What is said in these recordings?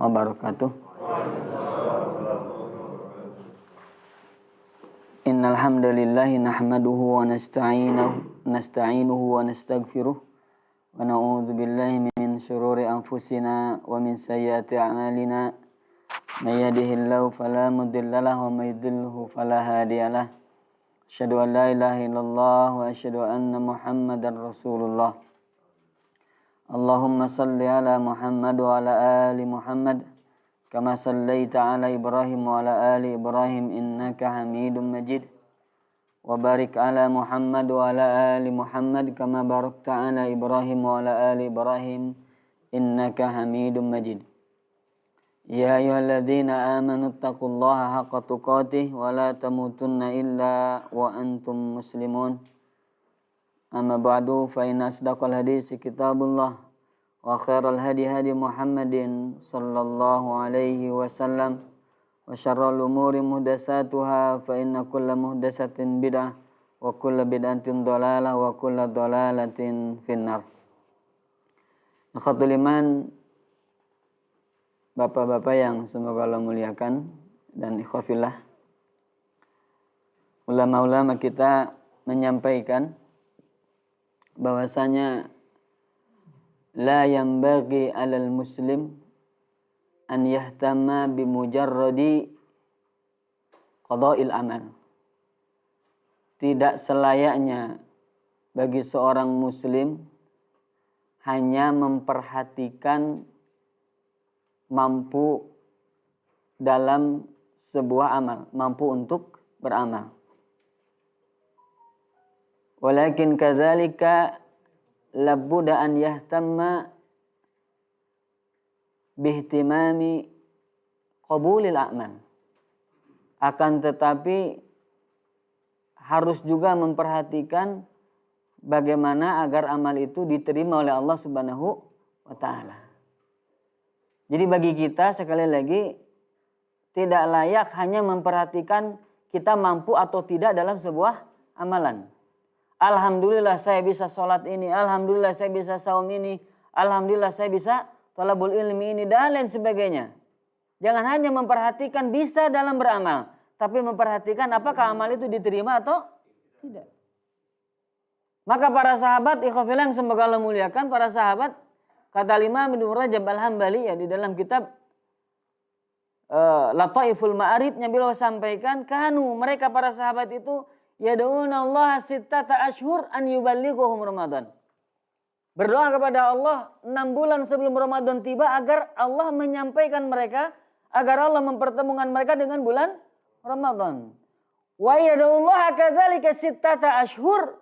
wabarakatuh. Innal hamdalillah nahmaduhu wa nasta'inuhu wa nastaghfiruh wa na'udzu billahi min shururi anfusina wa min sayyiati a'malina. May yahdihillahu fala mudhillalah wa may yudhlilhu fala hadiyalah. Asyhadu an la ilaha illallah wa asyhadu anna Muhammadar Rasulullah. Allahumma salli ala Muhammad wa ala ali Muhammad kama sallaita ala Ibrahim wa ala ali Ibrahim innaka Hamidum Majid. Wa barik ala Muhammad wa ala ali Muhammad kama barakta ala Ibrahim wa ala ali Ibrahim innaka Hamidum Majid. Ya ayyuhalladzina amanu taqullaha haqqa tuqatih wa la tamutunna illa wa antum muslimun. Amma ba'du fa inna asdaqal hadisi kitabullah wa khairal hadi hadi Muhammadin sallallahu alaihi wasallam wa syarrul umuri muhdatsatuha fa inna kulla muhdatsatin bid'ah wa kulla bid'atin dhalalah wa kulla dhalalatin finnar. Akhatul iman, bapak-bapak yang semoga Allah muliakan dan ikhwafillah, ulama-ulama kita menyampaikan bahwasanya la yanbaghi 'alal muslim an yahtama bi mujarradi qada'il amal. Tidak selayaknya bagi seorang muslim hanya memperhatikan mampu dalam sebuah amal, mampu untuk beramal. Walakin kadzalika labudda an yahtamma bihtimami qabulil a'mal. Akan tetapi harus juga memperhatikan bagaimana agar amal itu diterima oleh Allah Subhanahu wa taala. Jadi bagi kita sekali lagi tidak layak hanya memperhatikan kita mampu atau tidak dalam sebuah amalan. Alhamdulillah saya bisa sholat ini, alhamdulillah saya bisa saum ini, alhamdulillah saya bisa thalabul ilmi ini dan lain sebagainya. Jangan hanya memperhatikan bisa dalam beramal, tapi memperhatikan apakah amal itu diterima atau tidak. Maka para sahabat ikhwafillah yang semoga Allah muliakan, para sahabat, kata Imam Ibnu Rajab Al-Hambali ya di dalam kitab Lataiful Ma'arifnya beliau sampaikan, kanu mereka para sahabat itu yad'una Allah sittata ashhur an yuballighuhum Ramadan. Berdoa kepada Allah 6 bulan sebelum Ramadan tiba agar Allah menyampaikan mereka, agar Allah mempertemukan mereka dengan bulan Ramadan. Wa yad'ullaha kadzalika sittata ashhur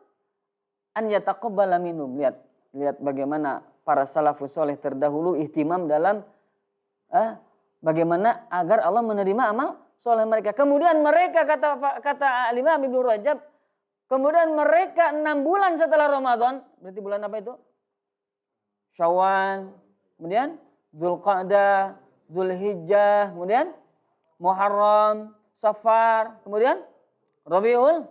an yataqabbala minhum. Lihat bagaimana para salafus saleh terdahulu ihtimam dalam bagaimana agar Allah menerima amal soleh mereka. Kemudian mereka kata Imam Ibnu Rajab, kemudian mereka 6 bulan setelah Ramadan, berarti bulan apa itu? Syawal, kemudian Dzulqa'dah, Dzulhijjah, kemudian Muharram, Safar, kemudian Rabiul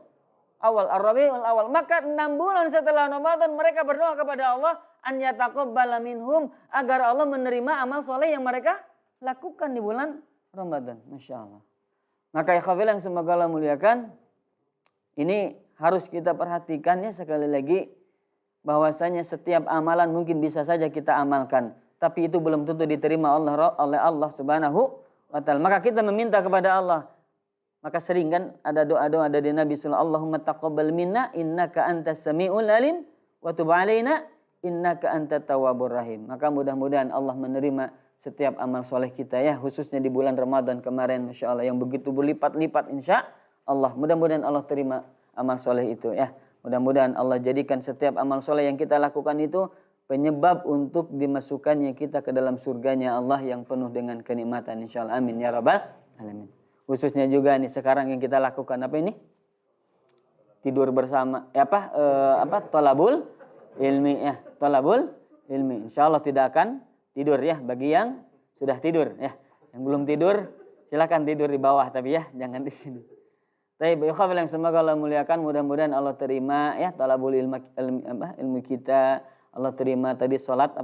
Awal. Maka 6 bulan setelah Ramadan mereka berdoa kepada Allah an yataqabbala minhum, agar Allah menerima amal soleh yang mereka lakukan di bulan Ramadan. Masya Allah. Maka ikhwafillah yang semoga Allah muliakan, ini harus kita perhatikan ya sekali lagi, bahwasanya setiap amalan mungkin bisa saja kita amalkan, tapi itu belum tentu diterima oleh Allah Subhanahu wa taala. Maka kita meminta kepada Allah. Maka sering kan ada doa-doa dari Nabi sallallahu alaihi wasallam, Allahumma taqabbal minna innaka antas samiul alim wa tub alaina innaka antat tawwabur rahim. Maka mudah-mudahan Allah menerima setiap amal soleh kita ya, khususnya di bulan Ramadan kemarin, Masya Allah, yang begitu berlipat-lipat insya Allah. Mudah-mudahan Allah terima amal soleh itu ya. Mudah-mudahan Allah jadikan setiap amal soleh yang kita lakukan itu penyebab untuk dimasukkannya kita ke dalam surganya Allah yang penuh dengan kenikmatan insya Allah. Amin ya rabbal alamin. Khususnya juga nih sekarang yang kita lakukan apa ini? Tidur bersama. Thalabul ilmi ya. Thalabul ilmi. Insya Allah tidak akan tidur ya bagi yang sudah tidur ya. Yang belum tidur silakan tidur di bawah tapi ya jangan di sini. Tapi ikhwan yang semoga Allah muliakan, mudah-mudahan Allah terima ya talabul ilmu kita, Allah terima tadi salat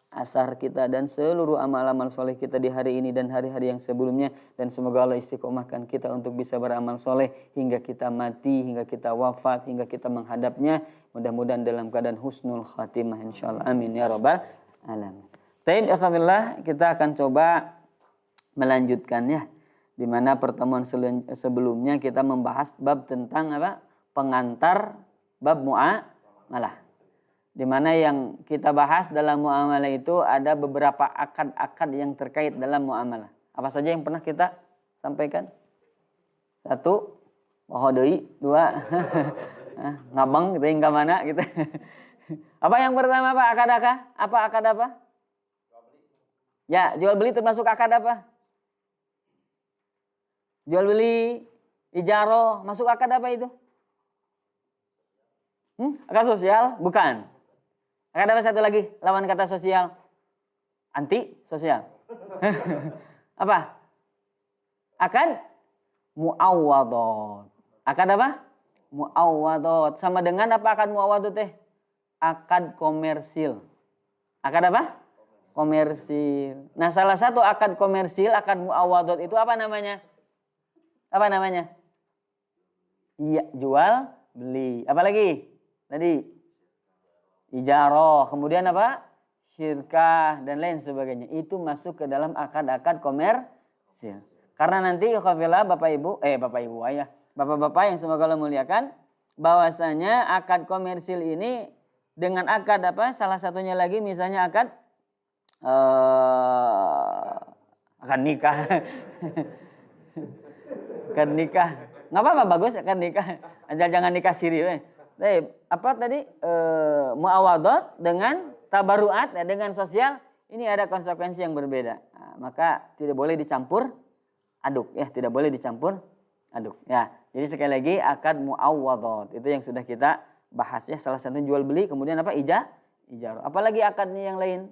asar kita dan seluruh amal-amal soleh kita di hari ini dan hari-hari yang sebelumnya, dan semoga Allah istiqomahkan kita untuk bisa beramal soleh hingga kita mati, hingga kita wafat, hingga kita menghadapnya, mudah-mudahan dalam keadaan husnul khatimah insyaallah, amin ya rabbal alamin. Taib alhamdulillah, kita akan coba melanjutkannya, di mana pertemuan sebelumnya kita membahas bab tentang apa? Pengantar, bab muamalah. Di mana yang kita bahas dalam muamalah itu ada beberapa akad-akad yang terkait dalam muamalah. Apa saja yang pernah kita sampaikan? 1, wahodoi. 2, ngabang gitu, hingga mana gitu. Apa yang pertama Pak? Akad apa? Apa akad apa? Ya, jual beli termasuk akad apa? Jual beli, ijaroh, masuk akad apa itu? Akad sosial? Bukan. Akad apa satu lagi? Lawan kata sosial. Anti sosial. Apa? Akad muawwadot. Akad apa? Muawwadot. Sama dengan apa akad muawwadot teh? Akad komersil. Akad apa? Komersil. Nah, salah satu akad komersil, akad muawwadot itu apa namanya? Apa namanya? Iya, jual beli. Apa lagi? Tadi ijaroh, kemudian apa? Syirkah dan lain sebagainya. Itu masuk ke dalam akad-akad komersil. Karena nanti kafilah Bapak-bapak yang semoga Allah muliakan, bahwasanya akad komersil ini dengan akad apa? Salah satunya lagi misalnya akad nikah. Akad nikah. Nggak apa-apa, bagus akad nikah. Jangan nikah siri. Apa tadi? Muawadot dengan tabaruat, ya, dengan sosial, ini ada konsekuensi yang berbeda. Nah, maka tidak boleh dicampur aduk, ya, tidak boleh dicampur aduk, ya. Jadi sekali lagi akad muawadot itu yang sudah kita bahas, ya, salah satu jual beli, kemudian apa? Ijarah. Apalagi akadnya yang lain?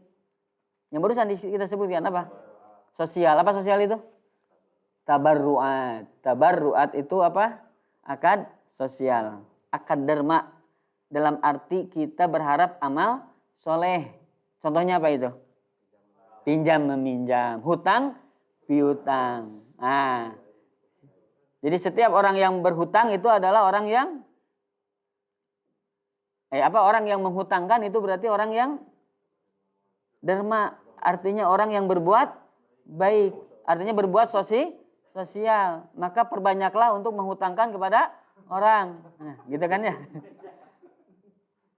Yang barusan kita sebutkan apa? Sosial. Apa sosial itu? Tabarruat. Tabarruat itu apa? Akad sosial. Akad derma, dalam arti kita berharap amal soleh. Contohnya apa itu? Pinjam meminjam, hutang piutang. Nah, jadi setiap orang yang berhutang itu adalah orang yang orang yang menghutangkan itu berarti orang yang derma, artinya orang yang berbuat baik, artinya berbuat sosial. Maka perbanyaklah untuk menghutangkan kepada orang. Nah, gitu kan ya.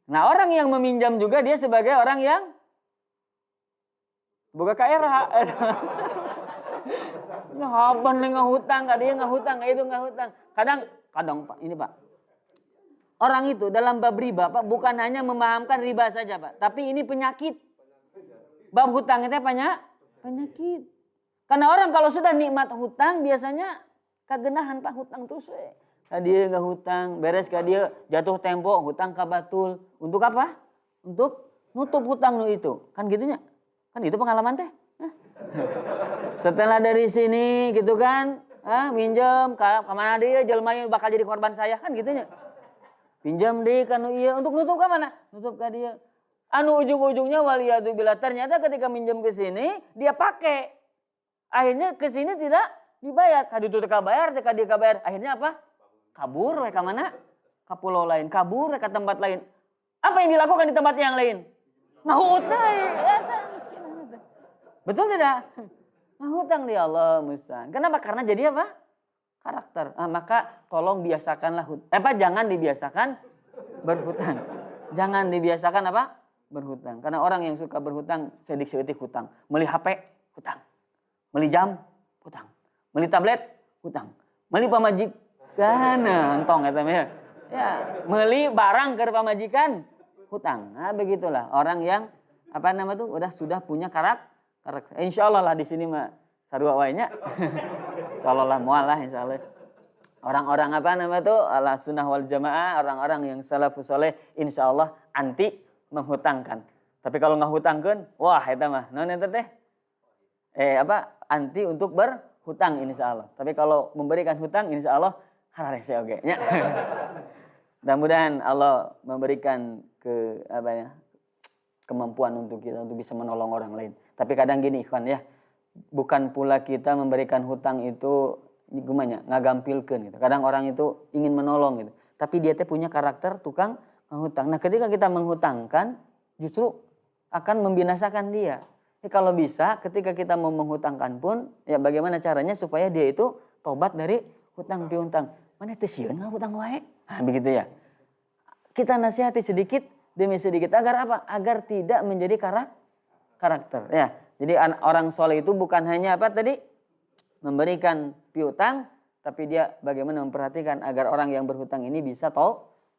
Nah, orang yang meminjam juga dia sebagai orang yang boga kaera. Ngaban ngahutang, dia ngahutang, itu ngahutang. Kadang Pak, ini Pak. Orang itu dalam bab riba, Pak, bukan hanya memahamkan riba saja, Pak, tapi ini penyakit. Bab hutang itu penyakit. Karena orang kalau sudah nikmat hutang biasanya kagenahan Pak, hutang terus dia nggak hutang, beres dia jatuh tempo, hutang kabatul. Untuk apa? Untuk nutup hutang itu. Kan gitunya. Kan itu pengalaman teh. Setelah dari sini gitu kan, minjem kemana dia, jelmanya bakal jadi korban saya, kan gitunya. Pinjam deh kan iya, untuk nutup ke mana? Nutup ke dia. Ujung-ujungnya waliyadzubillah, ternyata ketika minjem ke sini dia pakai. Akhirnya ke sini tidak dibayar. Kadu tuh bayar, dia bayar. Akhirnya apa? Kabur ke mana? Ke pulau lain, kabur ke tempat lain. Apa yang dilakukan di tempat yang lain? Ngahutang. Betul tidak? Ngahutang dia, Allah musta'an. Kenapa? Karena jadi apa? Karakter. Maka tolong biasakanlah jangan dibiasakan berhutang. Jangan dibiasakan apa? Berhutang. Karena orang yang suka berhutang sedik-sedik hutang. Beli HP, hutang. Beli jam, hutang. Beli tablet, hutang. Beli pamajikan, entong ya, beli barang ke pamajikan, hutang. Nah, begitulah orang yang sudah punya karakter. Insyaallah lah di sini mah sarua wae nya. Insyaallah lah moal lah insyaallah. Orang-orang ala sunnah wal jamaah, orang-orang yang salafus saleh insyaallah anti menghutangkan. Tapi kalau ngahutangkeun, wah eta mah naon eta teh? Anti untuk berhutang insyaallah. Tapi kalau memberikan hutang insyaallah hararese oge nya. Mudah-mudahan Allah memberikan kemampuan untuk kita untuk bisa menolong orang lain. Tapi kadang gini ikhwan ya, bukan pula kita memberikan hutang itu gimana ngagampilkeun gitu. Kadang orang itu ingin menolong gitu, tapi dia teh punya karakter tukang menghutang. Nah, ketika kita menghutangkan justru akan membinasakan dia. Jadi kalau bisa ketika kita mau menghutangkan pun ya bagaimana caranya supaya dia itu tobat dari hutang piutang. Mana teh sieun ngahutang wae? Nah, begitu ya. Kita nasihati sedikit demi sedikit agar apa? Agar tidak menjadi karakter ya. Jadi orang soleh itu bukan hanya apa tadi memberikan piutang, tapi dia bagaimana memperhatikan agar orang yang berhutang ini bisa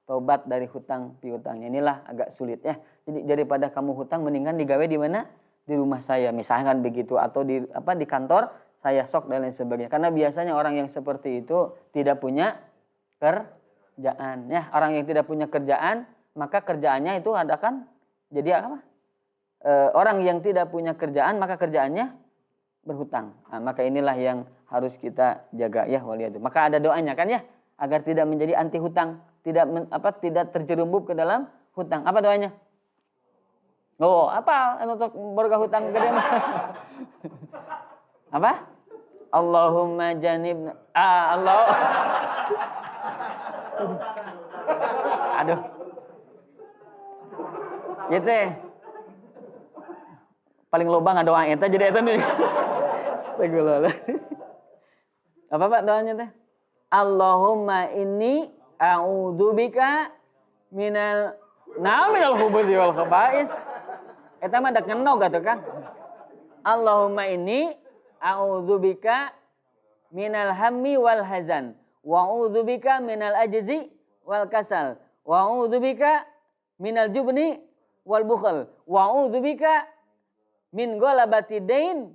tobat dari hutang piutangnya. Inilah agak sulit ya. Jadi daripada kamu hutang mendingan digawe di mana? Di rumah saya misalkan begitu, atau di kantor saya sok dan lain sebagainya. Karena biasanya orang yang seperti itu tidak punya kerjaan ya. Orang yang tidak punya kerjaan maka kerjaannya itu adakan jadi apa? Orang yang tidak punya kerjaan maka kerjaannya berhutang. Nah, maka inilah yang harus kita jaga ya waliyadu. Maka ada doanya kan ya, agar tidak menjadi anti hutang, tidak terjerumus ke dalam hutang. Apa doanya? Oh, apa untuk berkah hutang gede mah? Apa? Allahumma janibna Allah. Aduh. Gitu ya. Paling loba ngadoa eta jadi eta nih. Apa Pak doanya teh? Allahumma inni a'udzubika minal khubuthi wal khaba'is. Eta mah da kenog atuh Kang. Allahumma inni a'udzubika minal hammi wal hazan wa a'udzubika minal ajzi wal kasal wa a'udzubika minal jubni wal bukhl wa a'udzubika min ghalabati dain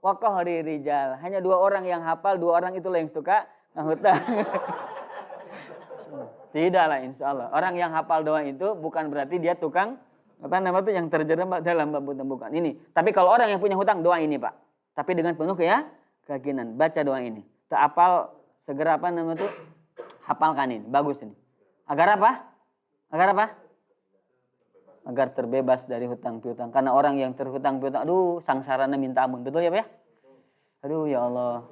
wa qahri rijal. Hanya 2 orang yang hafal, 2 orang itulah yang suka ngahutang. Tidaklah insyaallah. Orang yang hafal doa itu bukan berarti dia tukang yang terjerembab dalam bab hutang, bukan ini. Tapi kalau orang yang punya hutang, doa ini Pak. Tapi dengan penuh keyakinan, baca doa ini. Tak hafal segera hafalkan ini. Bagus ini. Agar apa? Agar terbebas dari hutang piutang. Karena orang yang terhutang piutang, aduh sangsarana minta ampun. Betul ya Pak ya? Aduh ya Allah.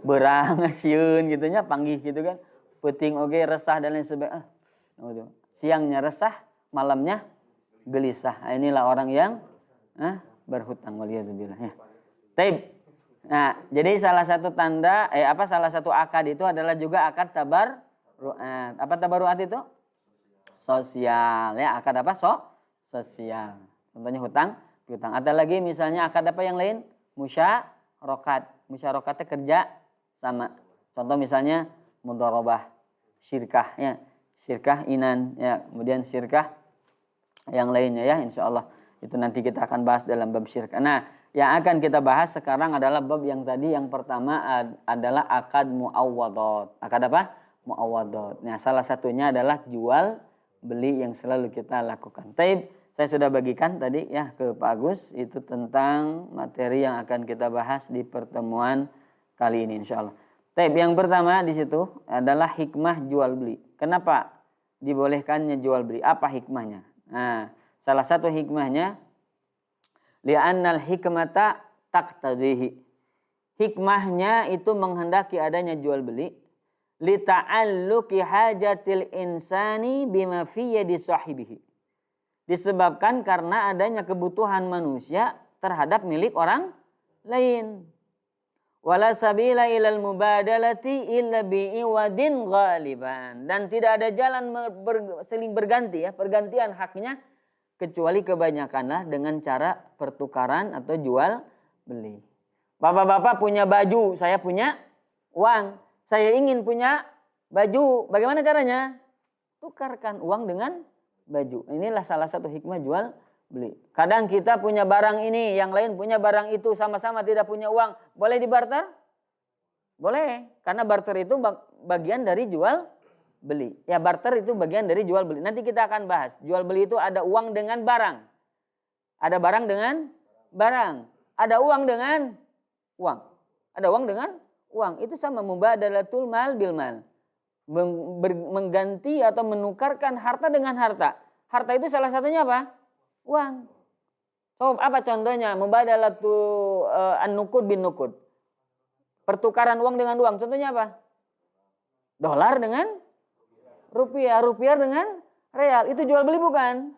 Berang sieun gitu nya, panggih gitu kan. Peuting oge resah dan lain sebagainya. Siangnya resah, malamnya gelisah. Inilah orang yang berhutang waliyadzubillah ya. Taib. Nah, jadi salah satu tanda salah satu akad itu adalah juga akad tabarruat. Apa tabarruat itu? Sosial ya, akad apa? Sosial. Contohnya hutang, piutang. Ada lagi misalnya akad apa yang lain? Musyarokat. Musyarakatnya kerja sama. Contoh misalnya mudharabah, syirkah ya. Syirkah inan ya, kemudian syirkah yang lainnya ya, insyaallah itu nanti kita akan bahas dalam bab syirik. Nah, yang akan kita bahas sekarang adalah bab yang tadi, yang pertama adalah akad muawwadhat. Akad apa? Muawwadhat. Nah, salah satunya adalah jual beli yang selalu kita lakukan. Taib, saya sudah bagikan tadi ya ke Pak Agus itu tentang materi yang akan kita bahas di pertemuan kali ini insyaallah. Taib, yang pertama di situ adalah hikmah jual beli. Kenapa dibolehkannya jual beli? Apa hikmahnya? Nah, salah satu hikmahnya li'annal hikmata taqtadhihi. Hikmahnya itu menghendaki adanya jual beli li ta'alluqi hajatil insani bima fi yadi sahibihi. Disebabkan karena adanya kebutuhan manusia terhadap milik orang lain. Wala sabila ilal mubadalati illa bi'iwadin ghaliban. Dan tidak ada jalan saling berganti ya, pergantian haknya kecuali kebanyakanlah dengan cara pertukaran atau jual beli. Bapak-bapak punya baju, saya punya uang. Saya ingin punya baju. Bagaimana caranya? Tukarkan uang dengan baju. Inilah salah satu hikmah jual beli. Kadang kita punya barang ini, yang lain punya barang itu, sama-sama tidak punya uang. Boleh dibarter? Boleh. Karena barter itu bagian dari jual beli. Ya, barter itu bagian dari jual beli. Nanti kita akan bahas. Jual beli itu ada uang dengan barang. Ada barang dengan barang. Ada uang dengan uang. Ada uang dengan uang. Itu sama mubadalatul mal bil mal. Mengganti atau menukarkan harta dengan harta. Harta itu salah satunya apa? uang. So, apa contohnya? Mubadalatu an-nuqud bin nuqud. Pertukaran uang dengan uang. Contohnya apa? Dolar dengan rupiah. Rupiah dengan real. Itu jual beli bukan?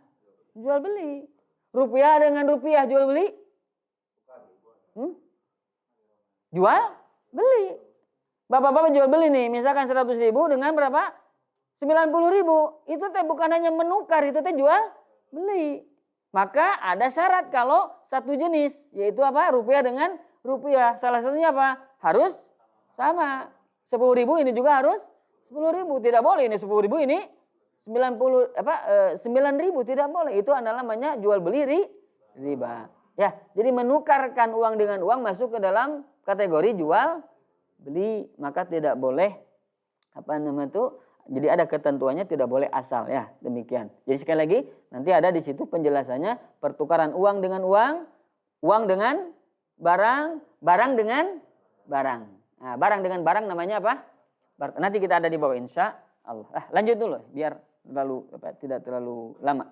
Jual beli. Rupiah dengan rupiah jual beli? Jual beli. Bapak-bapak jual beli nih. Misalkan 100.000 dengan berapa? 90.000. Itu teh bukan hanya menukar. Itu teh jual beli. Maka ada syarat kalau satu jenis, yaitu apa? Rupiah dengan rupiah. Salah satunya apa? Harus sama. 10.000 ini juga harus 10.000. Tidak boleh ini 10.000 ini 9.000 tidak boleh. Itu adalah namanya jual beli riba. Ya, jadi menukarkan uang dengan uang masuk ke dalam kategori jual beli. Maka tidak boleh jadi ada ketentuannya, tidak boleh asal ya, demikian. Jadi sekali lagi nanti ada di situ penjelasannya pertukaran uang dengan uang, uang dengan barang, barang dengan barang. Nah, barang dengan barang namanya apa? Nanti kita ada di bawah insya Allah. Lanjut dulu biar tidak terlalu lama.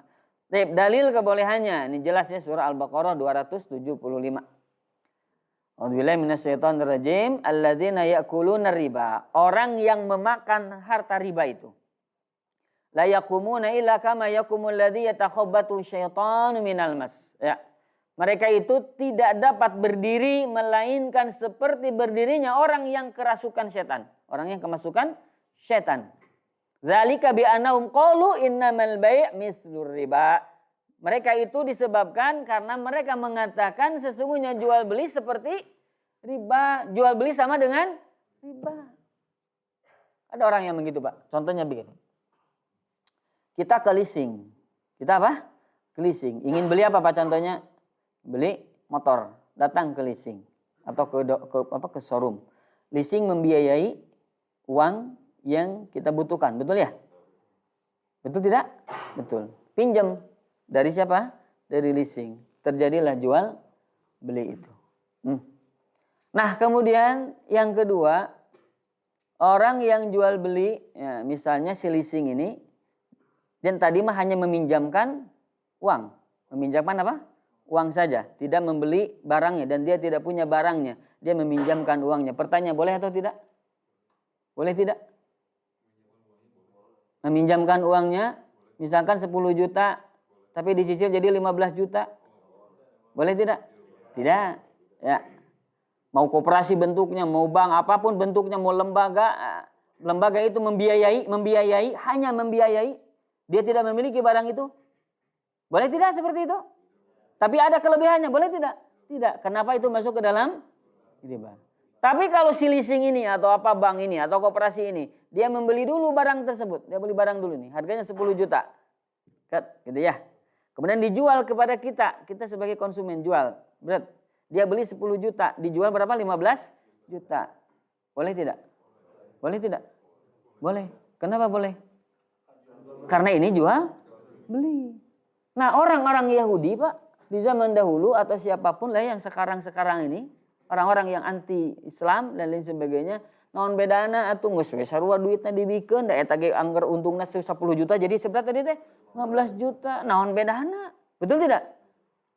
Dalil kebolehannya, ini jelasnya surah Al-Baqarah 275. A'udzubillahi minasyaitonir rajim. Alladzina ya'kuluna riba. Orang yang memakan harta riba itu. La yaqumuna illa kama yaqumul ladzi yatakhabbatu syaitanu minal mas. Ya. Mereka itu tidak dapat berdiri melainkan seperti berdirinya orang yang kerasukan setan. Orang yang kemasukan setan. Dzalika bi annahum qalu innamal bai' mislur riba. Mereka itu disebabkan karena mereka mengatakan sesungguhnya jual beli seperti riba. Jual beli sama dengan riba. Ada orang yang begitu Pak. Contohnya begini. Kita ke leasing. Kita apa? Ke leasing. Ingin beli apa Pak contohnya? Beli motor. Datang ke leasing. Atau ke showroom. Leasing membiayai uang yang kita butuhkan. Betul ya? Betul tidak? Betul. Pinjam. Dari siapa? Dari leasing. Terjadilah jual beli itu. Nah kemudian yang kedua, orang yang jual beli, ya, misalnya si leasing ini, dan tadi mah hanya meminjamkan uang. Meminjamkan apa? Uang saja. Tidak membeli barangnya dan dia tidak punya barangnya. Dia meminjamkan uangnya. Pertanyaan, boleh atau tidak? Boleh tidak? Meminjamkan uangnya, misalkan 10 juta. Tapi dicicil jadi 15 juta. Boleh tidak? Tidak. Ya. Mau koperasi bentuknya, mau bank, apapun bentuknya, mau lembaga. Lembaga itu membiayai, hanya membiayai. Dia tidak memiliki barang itu. Boleh tidak seperti itu? Tapi ada kelebihannya, boleh tidak? Tidak. Kenapa itu masuk ke dalam riba? Tapi kalau si leasing ini atau apa bank ini atau koperasi ini, dia membeli dulu barang tersebut. Dia beli barang dulu nih, harganya 10 juta. Gitu ya. Kemudian dijual kepada kita sebagai konsumen jual. Berat. Dia beli 10 juta, dijual berapa? 15 juta. Boleh tidak? Boleh tidak? Boleh. Kenapa boleh? Karena ini jual beli. Nah orang-orang Yahudi Pak, di zaman dahulu atau siapapun lah yang sekarang ini, orang-orang yang anti Islam dan lain sebagainya, naon bedana atuh geus we sarua duitna dibikeun da eta ge angger untungna 10 juta jadi seberapa tadi teh 15 juta. Naon bedana? Betul tidak?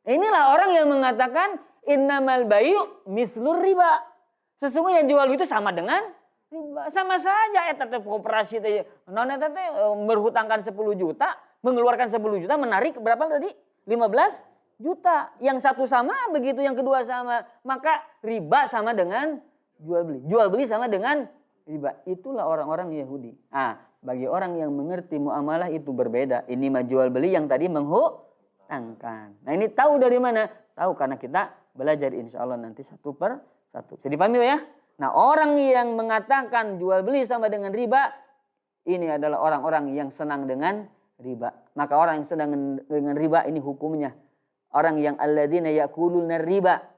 Inilah orang yang mengatakan innamal bayu mislur riba. Sesungguhnya jual itu sama dengan riba. Sama saja eta teh koperasi teh naon eta teh berhutangkan 10 juta, mengeluarkan 10 juta, menarik berapa tadi? 15 juta. Yang satu sama begitu, yang kedua sama. Maka riba sama dengan jual beli. Jual beli sama dengan riba. Itulah orang-orang Yahudi. Bagi orang yang mengerti muamalah itu berbeda. Ini mah jual beli, yang tadi menghutangkan. Nah ini tahu dari mana? Tahu karena kita belajar insya Allah nanti satu per satu. Jadi paham ya? Nah orang yang mengatakan jual beli sama dengan riba, ini adalah orang-orang yang senang dengan riba. Maka orang yang senang dengan riba ini hukumnya. Orang yang alladzina yakuluna riba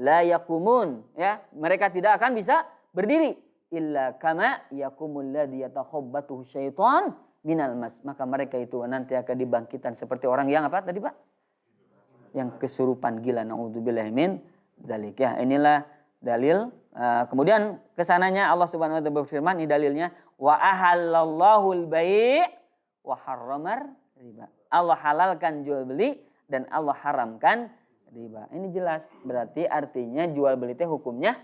la yaqumun, ya, mereka tidak akan bisa berdiri illa kama yaqumul ladzi yatakhabbatuhu syaitan minal mas. Maka mereka itu nanti akan dibangkitkan seperti orang yang apa tadi Pak? Yang kesurupan gila, naudzubillahi min dzalik. Ya, inilah dalil. Kemudian kesananya Allah Subhanahu wa taala berfirman, ini dalilnya, wa ahallallahu al-bai' wa harramar riba. Allah halalkan jual beli dan Allah haramkan riba. Ini jelas, berarti artinya jual beli itu hukumnya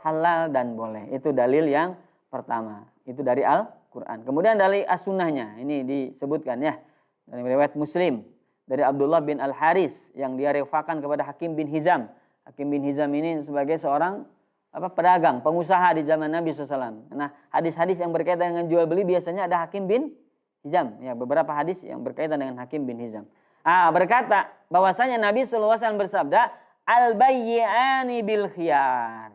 halal dan boleh. Itu dalil yang pertama. Itu dari Al-Quran. Kemudian dari as-sunnahnya. Ini disebutkan ya. Dari riwayat Muslim. Dari Abdullah bin Al-Haris. Yang dia rifakan kepada Hakim bin Hizam. Hakim bin Hizam ini sebagai seorang pedagang, pengusaha di zaman Nabi SAW. Nah, hadis-hadis yang berkaitan dengan jual beli biasanya ada Hakim bin Hizam. Ya, beberapa hadis yang berkaitan dengan Hakim bin Hizam. Berkata bahwasanya Nabi SAW bersabda, al-bayyi'ani bil khiyar.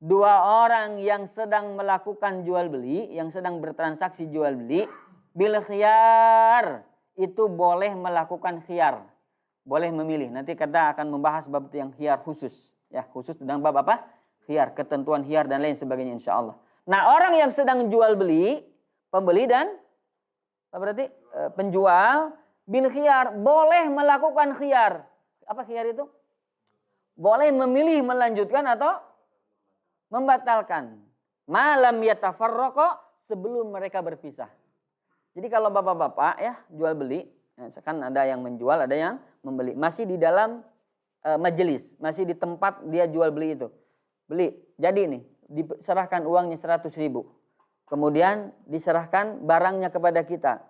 Dua orang yang sedang melakukan jual beli, yang sedang bertransaksi jual beli, bil khiyar, itu boleh melakukan khiyar. Boleh memilih. Nanti kita akan membahas bab yang khiyar khusus. Ya, khusus tentang bab apa? Khiyar, ketentuan khiyar dan lain sebagainya insyaallah. Nah, orang yang sedang jual beli, pembeli dan berarti penjual, bil khiyar, boleh melakukan khiyar. Apa khiyar itu? Boleh memilih melanjutkan atau membatalkan. Malam yatafarraqa, sebelum mereka berpisah. Jadi kalau bapak-bapak ya jual beli, kan ada yang menjual, ada yang membeli. Masih di dalam majelis, masih di tempat dia jual beli itu. Beli, jadi nih, diserahkan uangnya 100.000. Kemudian diserahkan barangnya kepada kita.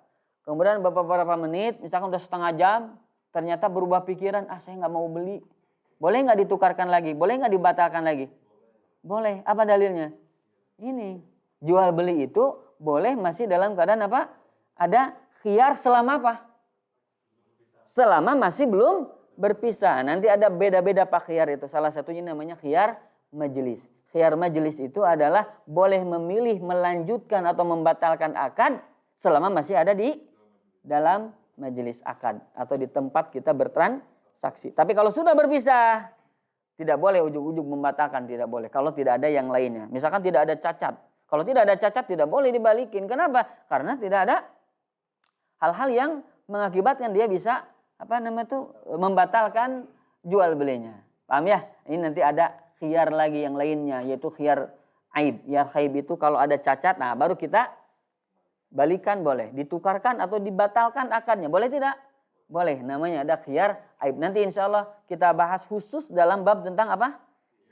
Kemudian beberapa menit, misalkan udah setengah jam, ternyata berubah pikiran, saya nggak mau beli. Boleh nggak ditukarkan lagi? Boleh nggak dibatalkan lagi? Boleh. Apa dalilnya? Ini, jual beli itu boleh masih dalam keadaan apa? Ada khiyar selama apa? Selama masih belum berpisah. Nanti ada beda-beda pak khiyar itu. Salah satunya namanya khiyar majelis. Khiyar majelis itu adalah boleh memilih melanjutkan atau membatalkan akad selama masih ada di dalam majelis akad atau di tempat kita bertransaksi. Tapi kalau sudah berpisah, tidak boleh ujug-ujug membatalkan, tidak boleh. Kalau tidak ada yang lainnya. Misalkan tidak ada cacat. Kalau tidak ada cacat tidak boleh dibalikin. Kenapa? Karena tidak ada hal-hal yang mengakibatkan dia bisa membatalkan jual belinya. Paham ya? Ini nanti ada khiyar lagi yang lainnya, yaitu khiyar aib. Khiyar aib itu kalau ada cacat, nah baru kita balikan boleh. Ditukarkan atau dibatalkan akadnya. Boleh tidak? Boleh, namanya ada khiyar aib. Nanti insya Allah kita bahas khusus dalam bab tentang apa?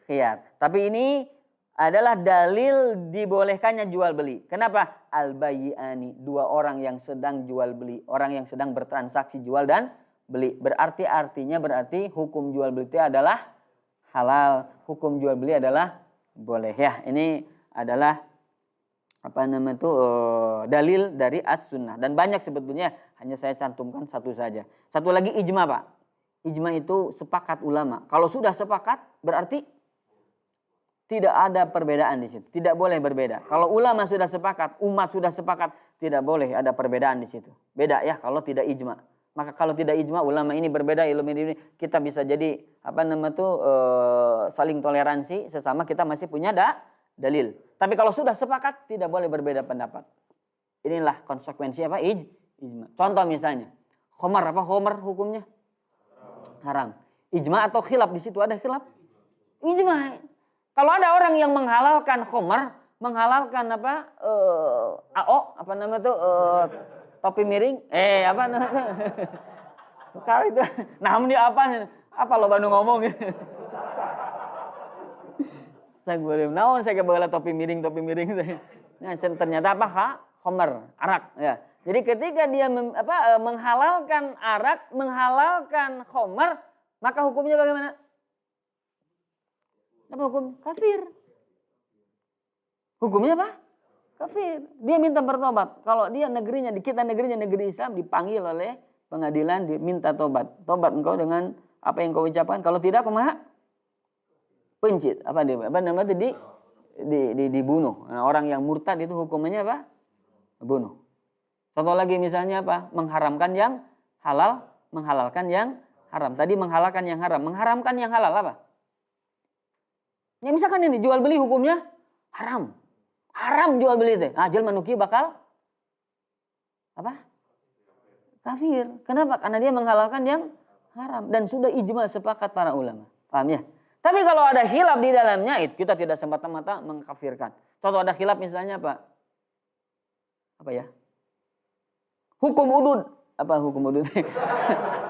Khiyar. Tapi ini adalah dalil dibolehkannya jual beli. Kenapa? Al-bayyi'ani, dua orang yang sedang jual beli. Orang yang sedang bertransaksi jual dan beli. Artinya hukum jual beli itu adalah halal. Hukum jual beli adalah boleh. Ya, ini adalah dalil dari as-sunnah. Dan banyak sebetulnya, hanya saya cantumkan satu saja. Satu lagi ijma, Pak. Ijma itu sepakat ulama. Kalau sudah sepakat berarti tidak ada perbedaan di situ. Tidak boleh berbeda. Kalau ulama sudah sepakat, umat sudah sepakat, tidak boleh ada perbedaan di situ. Beda ya kalau tidak ijma. Maka kalau tidak ijma, ulama ini berbeda, ilmu ini, kita bisa jadi saling toleransi sesama kita masih punya dalil. Tapi kalau sudah sepakat tidak boleh berbeda pendapat. Inilah konsekuensi ijma. Contoh misalnya, khamar hukumnya? Haram. Ijma atau khilaf, di situ ada khilaf? Ijma. Kalau ada orang yang menghalalkan khamar, menghalalkan topi miring, Kalau itu, namun dia apa lo Bandung ngomong? Saya boleh naon saya kebawa topi miring. Nah, ternyata khamar, arak ya. Jadi ketika dia menghalalkan arak, menghalalkan khamar, maka hukumnya bagaimana? Apa hukum? Kafir. Hukumnya apa? Kafir. Dia minta bertobat. Kalau dia kita negerinya negeri Islam, dipanggil oleh pengadilan, diminta tobat. Tobat engkau dengan apa yang kau ucapkan. Kalau tidak, kumaha? Pencit. Dibunuh. Nah, orang yang murtad itu hukumannya apa? Bunuh. Contoh lagi misalnya apa? Mengharamkan yang halal, menghalalkan yang haram. Tadi menghalalkan yang haram, mengharamkan yang halal apa? Ya misalkan ini jual beli hukumnya haram. Haram jual beli itu. Ajal manuki bakal apa? Kafir. Kenapa? Karena dia menghalalkan yang haram. Dan sudah ijma sepakat para ulama. Paham ya? Tapi kalau ada khilaf di dalamnya, itu kita tidak semata-mata mengkafirkan. Contoh ada khilaf misalnya apa? Apa ya? Hukum udud. Apa hukum udud?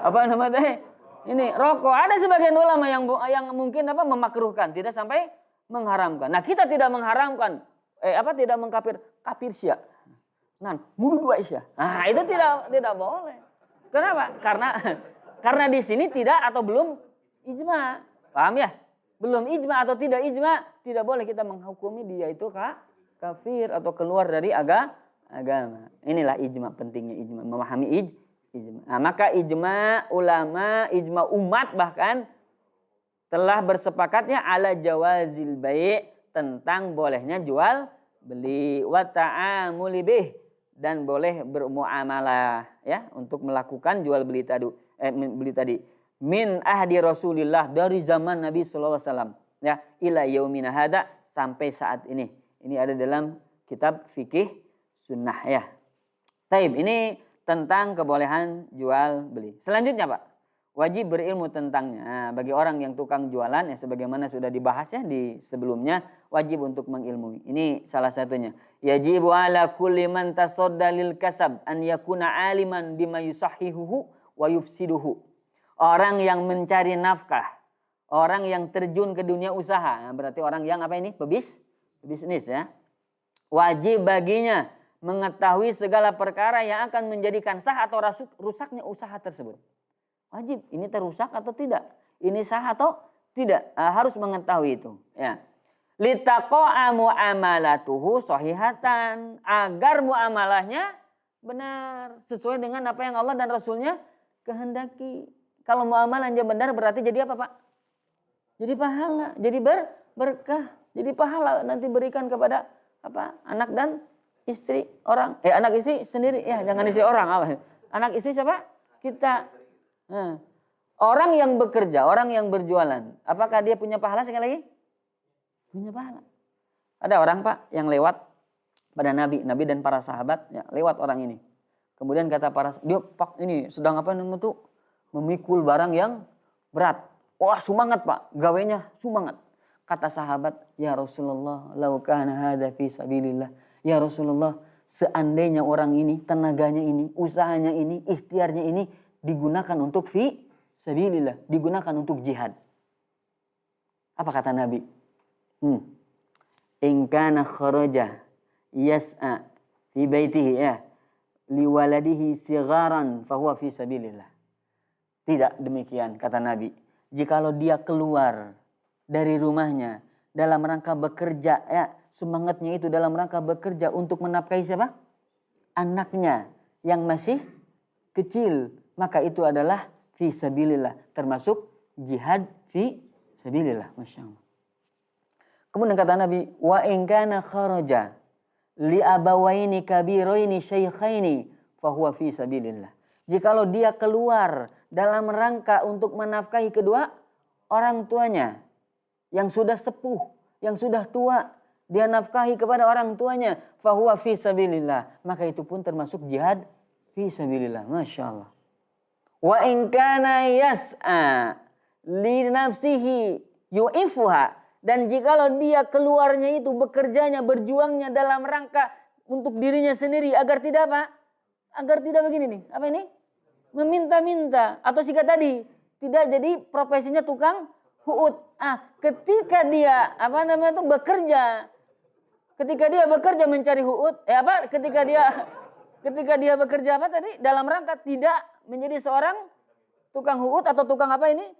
Apa namanya? Ini rokok. Ada sebagian ulama yang mungkin memakruhkan, tidak sampai mengharamkan. Nah, kita tidak mengharamkan, tidak kafir sya. Nah, mudu dua isya. Nah, itu tidak boleh. Kenapa? Karena di sini tidak atau belum ijma. Paham ya? Belum ijma atau tidak ijma, tidak boleh kita menghukumi dia itu kafir atau keluar dari agama. Inilah ijma, pentingnya ijma, memahami ijma. Nah, maka ijma ulama, ijma umat bahkan telah bersepakatnya ala jawazil bai' tentang bolehnya jual beli wa ta'amuli bih dan boleh bermuamalah ya untuk melakukan jual beli tadi min ahdi Rasulillah dari zaman Nabi sallallahu alaihi wasallam ya ila yaumina hada sampai saat ini. Ini ada dalam kitab fikih sunnah ya. Taib, ini tentang kebolehan jual beli. Selanjutnya Pak, wajib berilmu tentangnya. Nah, bagi orang yang tukang jualan ya sebagaimana sudah dibahas ya di sebelumnya, wajib untuk mengilmui. Ini salah satunya. Yajibu ala kulli man tasadda lil kasab an yakuna aliman bima yusahhihuhu wa yufsiduhu. Orang yang mencari nafkah, orang yang terjun ke dunia usaha, nah, berarti orang yang bisnis ya. Wajib baginya mengetahui segala perkara yang akan menjadikan sah atau rusaknya usaha tersebut. Wajib, ini terusak atau tidak, ini sah atau tidak, harus mengetahui itu. Ya. Litaqa'a mu'amalatuhu sahihatan, agar muamalahnya benar sesuai dengan apa yang Allah dan Rasulnya kehendaki. Kalau muamalahnya benar berarti jadi apa Pak? Jadi pahala, jadi berkah, jadi pahala nanti berikan kepada anak dan istri orang, anak istri sendiri ya, jangan istri orang anak istri siapa? Kita. Nah, orang yang bekerja, orang yang berjualan, apakah dia punya pahala sekali lagi? Punya pahala. Ada orang Pak yang lewat pada Nabi dan para sahabat, ya, lewat orang ini. Kemudian kata dia Pak ini sedang memikul barang yang berat. Wah semangat Pak, gawainya semangat. Kata sahabat, ya Rasulullah, lau kana hadza fi sabilillah. Ya Rasulullah, seandainya orang ini, tenaganya ini, usahanya ini, ikhtiarnya ini digunakan untuk fi sabilillah, digunakan untuk jihad. Apa kata Nabi? In kana kharaja yas'a fi baitihi ya liwaladihi sigharan fahuwa fi sabilillah. Tidak demikian kata Nabi. Jikalau dia keluar dari rumahnya dalam rangka bekerja ya, semangatnya itu dalam rangka bekerja untuk menafkahi siapa? Anaknya yang masih kecil, maka itu adalah fi sabilillah, termasuk jihad fi sabilillah. Masya Allah. Kemudian kata Nabi, wa in kana kharaja li abawaini kabiraini syaikhaini fahuwa fi sabilillah. Jikalau dia keluar dalam rangka untuk menafkahi kedua orang tuanya yang sudah sepuh, yang sudah tua, dia nafkahi kepada orang tuanya, fahuwa fi sabilillah, maka itu pun termasuk jihad fi sabilillah. Masya Allah. Wa in kana yas'a li nafsihi yu'ifuha, dan jikalau dia keluarnya itu bekerjanya, berjuangnya dalam rangka untuk dirinya sendiri agar tidak apa? Agar tidak begini nih, apa ini? Meminta-minta, atau sikat tadi, tidak jadi profesinya tukang hu'ud. Ketika dia bekerja, ketika dia bekerja mencari hu'ud, ketika dia bekerja dalam rangka tidak menjadi seorang tukang hu'ud atau tukang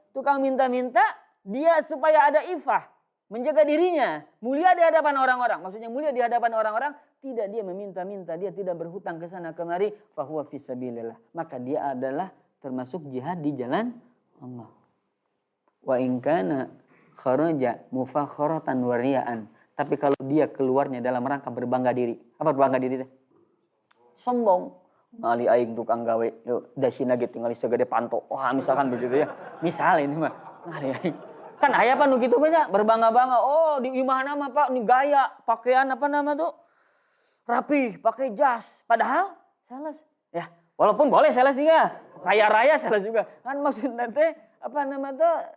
tukang minta-minta, dia supaya ada ifah, menjaga dirinya, mulia di hadapan orang-orang. Maksudnya mulia di hadapan orang-orang, tidak dia meminta-minta, dia tidak berhutang ke sana kemari, fahuwa fi sabilillah, maka dia adalah termasuk jihad di jalan Allah. Wa in kana kharaja mufakharatan wa riya'an, tapi kalau dia keluarnya dalam rangka berbangga diri. Apa berbangga diri teh? Sombong. Ngali aing tukang gawe, yuk dasina gitu ngali segede panto. Wah, misalkan begitu ya. Misal ini mah ngali aing. Kan aya apa nu kitu banyak berbangga-bangga. Oh, di imahna mah Pak, ini gaya, pakaian rapi, pakai jas. Padahal sales. Ya, walaupun boleh sales juga. Kaya raya sales juga. Kan maksudnya teh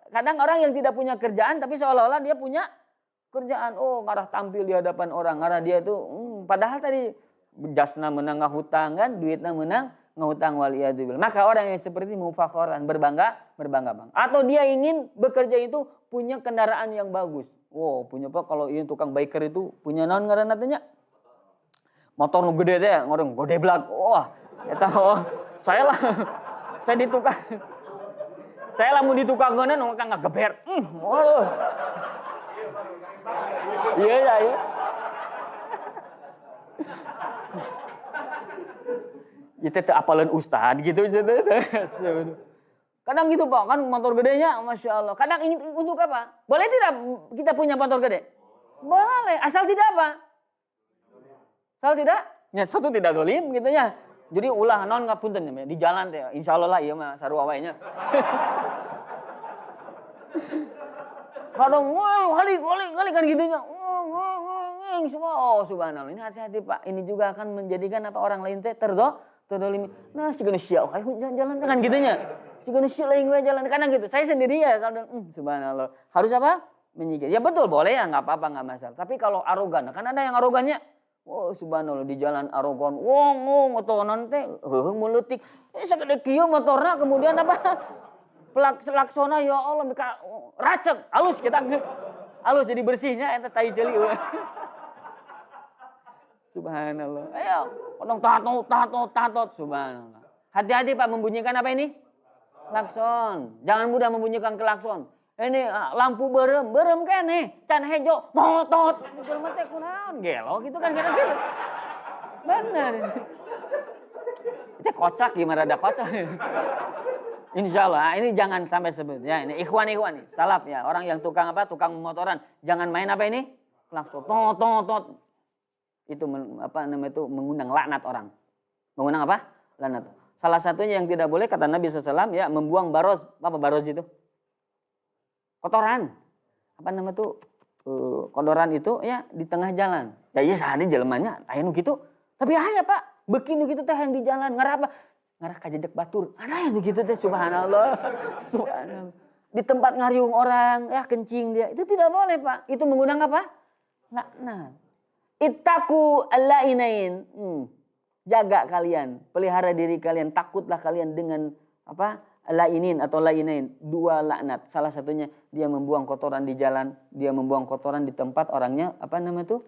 kadang orang yang tidak punya kerjaan tapi seolah-olah dia punya kerjaan. Oh, ngarah tampil di hadapan orang, ngarah dia itu padahal tadi jasna menang hutang kan, duitna menang ngutang waliyadzubillah. Maka orang yang seperti mufakhoran, berbangga. Atau dia ingin bekerja itu punya kendaraan yang bagus. Wow, punya apa kalau ini tukang biker itu punya naon ngaranna teh nya? Motor nu gede teh, ngorong gede blak. Wah, eta saya lah. Saya ditukang. Saya lamun ditukangeun nu kang ngageber. Waduh. Iya ya, iya. Itu teh apalan ustad gitu. Kadang gitu Pak, kan motor gedenya Masya Allah. Kadang ingin untuk apa? Boleh tidak kita punya motor gede? Boleh, asal tidak apa? Asal tidak? Ya, satu tidak dolim gitu ya. Jadi ulah non ngapunten di jalan teh. Insya Allah lah iya mah sarua wae nya. Kadang kali kan gitunya. Oh subhanallah. Ini hati-hati Pak. Ini juga akan menjadikan apa orang lain teh terdolimi. Nah si manusia jalan kan gitunya. Si manusia lain gue jalan kadang gitu. Saya sendiri ya kadang subhanallah. Harus apa? Menyikir. Ya betul boleh ya nggak apa-apa nggak masalah. Tapi kalau arogan kan ada yang arogannya. Oh subhanallah di jalan arogan. Wong atau nanti mulutik. Sekadar kieu motorna kemudian apa? Laksona ya Allah racek. Halus kita. Halus jadi bersihnya eta tai celi. Subhanallah. Ayo, odong tatot. Subhanallah. Hati-hati Pak membunyikan apa ini? Klakson. Jangan mudah membunyikan klakson. Ini lampu berem kene, can hejo, tot. Jelema teh kunaon gelo gitu kan kira-kira. Bener. Itu kocak gimana ada kocak. Insya Allah ini jangan sampai sebut ya ini ikhwan nih salaf ya orang yang tukang motoran jangan main apa ini klakson tot. Itu apa namanya itu mengundang laknat orang. Mengundang apa? Laknat. Salah satunya yang tidak boleh kata Nabi SAW ya membuang baros. Apa baros itu? Kotoran. Apa namanya itu? Kotoran itu ya di tengah jalan. Ya iya sehari jelemanya aya nu kitu. Tapi aya Pak, beuki nu kitu teh yang di jalan ngarah apa? Ngarah ka jejak batur. Ada yang gitu teh subhanallah. Subhanallah. Di tempat ngariung orang ya kencing dia. Itu tidak boleh Pak. Itu mengundang apa? Laknat. Ittaku allainain. Jaga kalian, pelihara diri kalian, takutlah kalian dengan apa? Lainin atau lainain, dua laknat. Salah satunya dia membuang kotoran di jalan, dia membuang kotoran di tempat orangnya apa namanya itu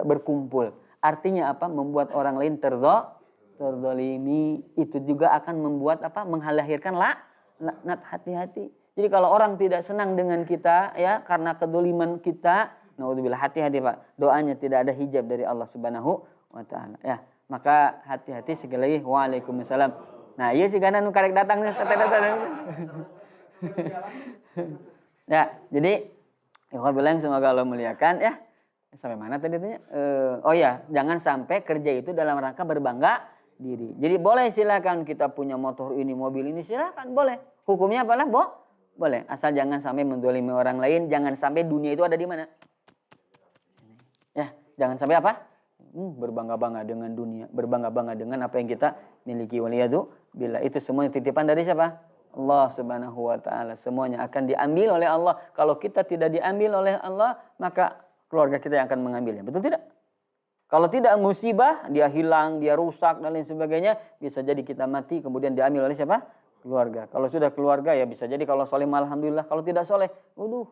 berkumpul. Artinya apa? Membuat orang lain terdolimi. Itu juga akan membuat apa? Mengalahirkan laknat. Hati-hati. Jadi kalau orang tidak senang dengan kita ya karena kedoliman kita, naudzubillah, hati-hati Pak. Doanya tidak ada hijab dari Allah Subhanahu wa taala. Ya, maka hati-hati sekali lagi. Waalaikumsalam. Nah, iya sih karena nu karek datang nih. Ya, jadi ikhwan bilang semoga Allah muliakan ya. Sampai mana tadi tanya? Oh ya, jangan sampai kerja itu dalam rangka berbangga diri. Jadi boleh silakan kita punya motor ini, mobil ini silakan boleh. Hukumnya apalah, boleh. Asal jangan sampai mendolimi orang lain, jangan sampai dunia itu ada di mana. Ya, jangan sampai apa? Berbangga-bangga dengan dunia, berbangga-bangga dengan apa yang kita miliki. Waliyadzubillah. Itu semuanya titipan dari siapa? Allah Subhanahu wa taala. Semuanya akan diambil oleh Allah. Kalau kita tidak diambil oleh Allah, maka keluarga kita yang akan mengambilnya. Betul tidak? Kalau tidak musibah, dia hilang, dia rusak dan lain sebagainya, bisa jadi kita mati kemudian diambil oleh siapa? Keluarga. Kalau sudah keluarga ya bisa jadi kalau soleh alhamdulillah, kalau tidak soleh,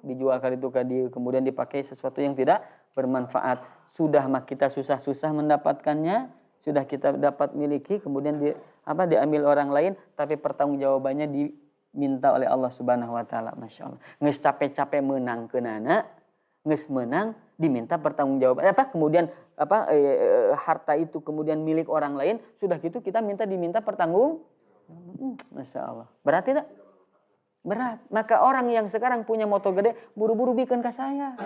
dijual kali itu kemudian dipakai sesuatu yang tidak bermanfaat. Sudah kita susah-susah mendapatkannya, sudah kita dapat miliki, kemudian diambil orang lain, tapi pertanggungjawabannya diminta oleh Allah Subhanahu wa taala. Masya Allah. Nges capek-capek menang kenana, nges menang diminta pertanggungjawaban. Kemudian harta itu kemudian milik orang lain, sudah gitu kita diminta Masya Allah. Berat tidak? Berat. Maka orang yang sekarang punya motor gede, buru-buru bikin ke saya.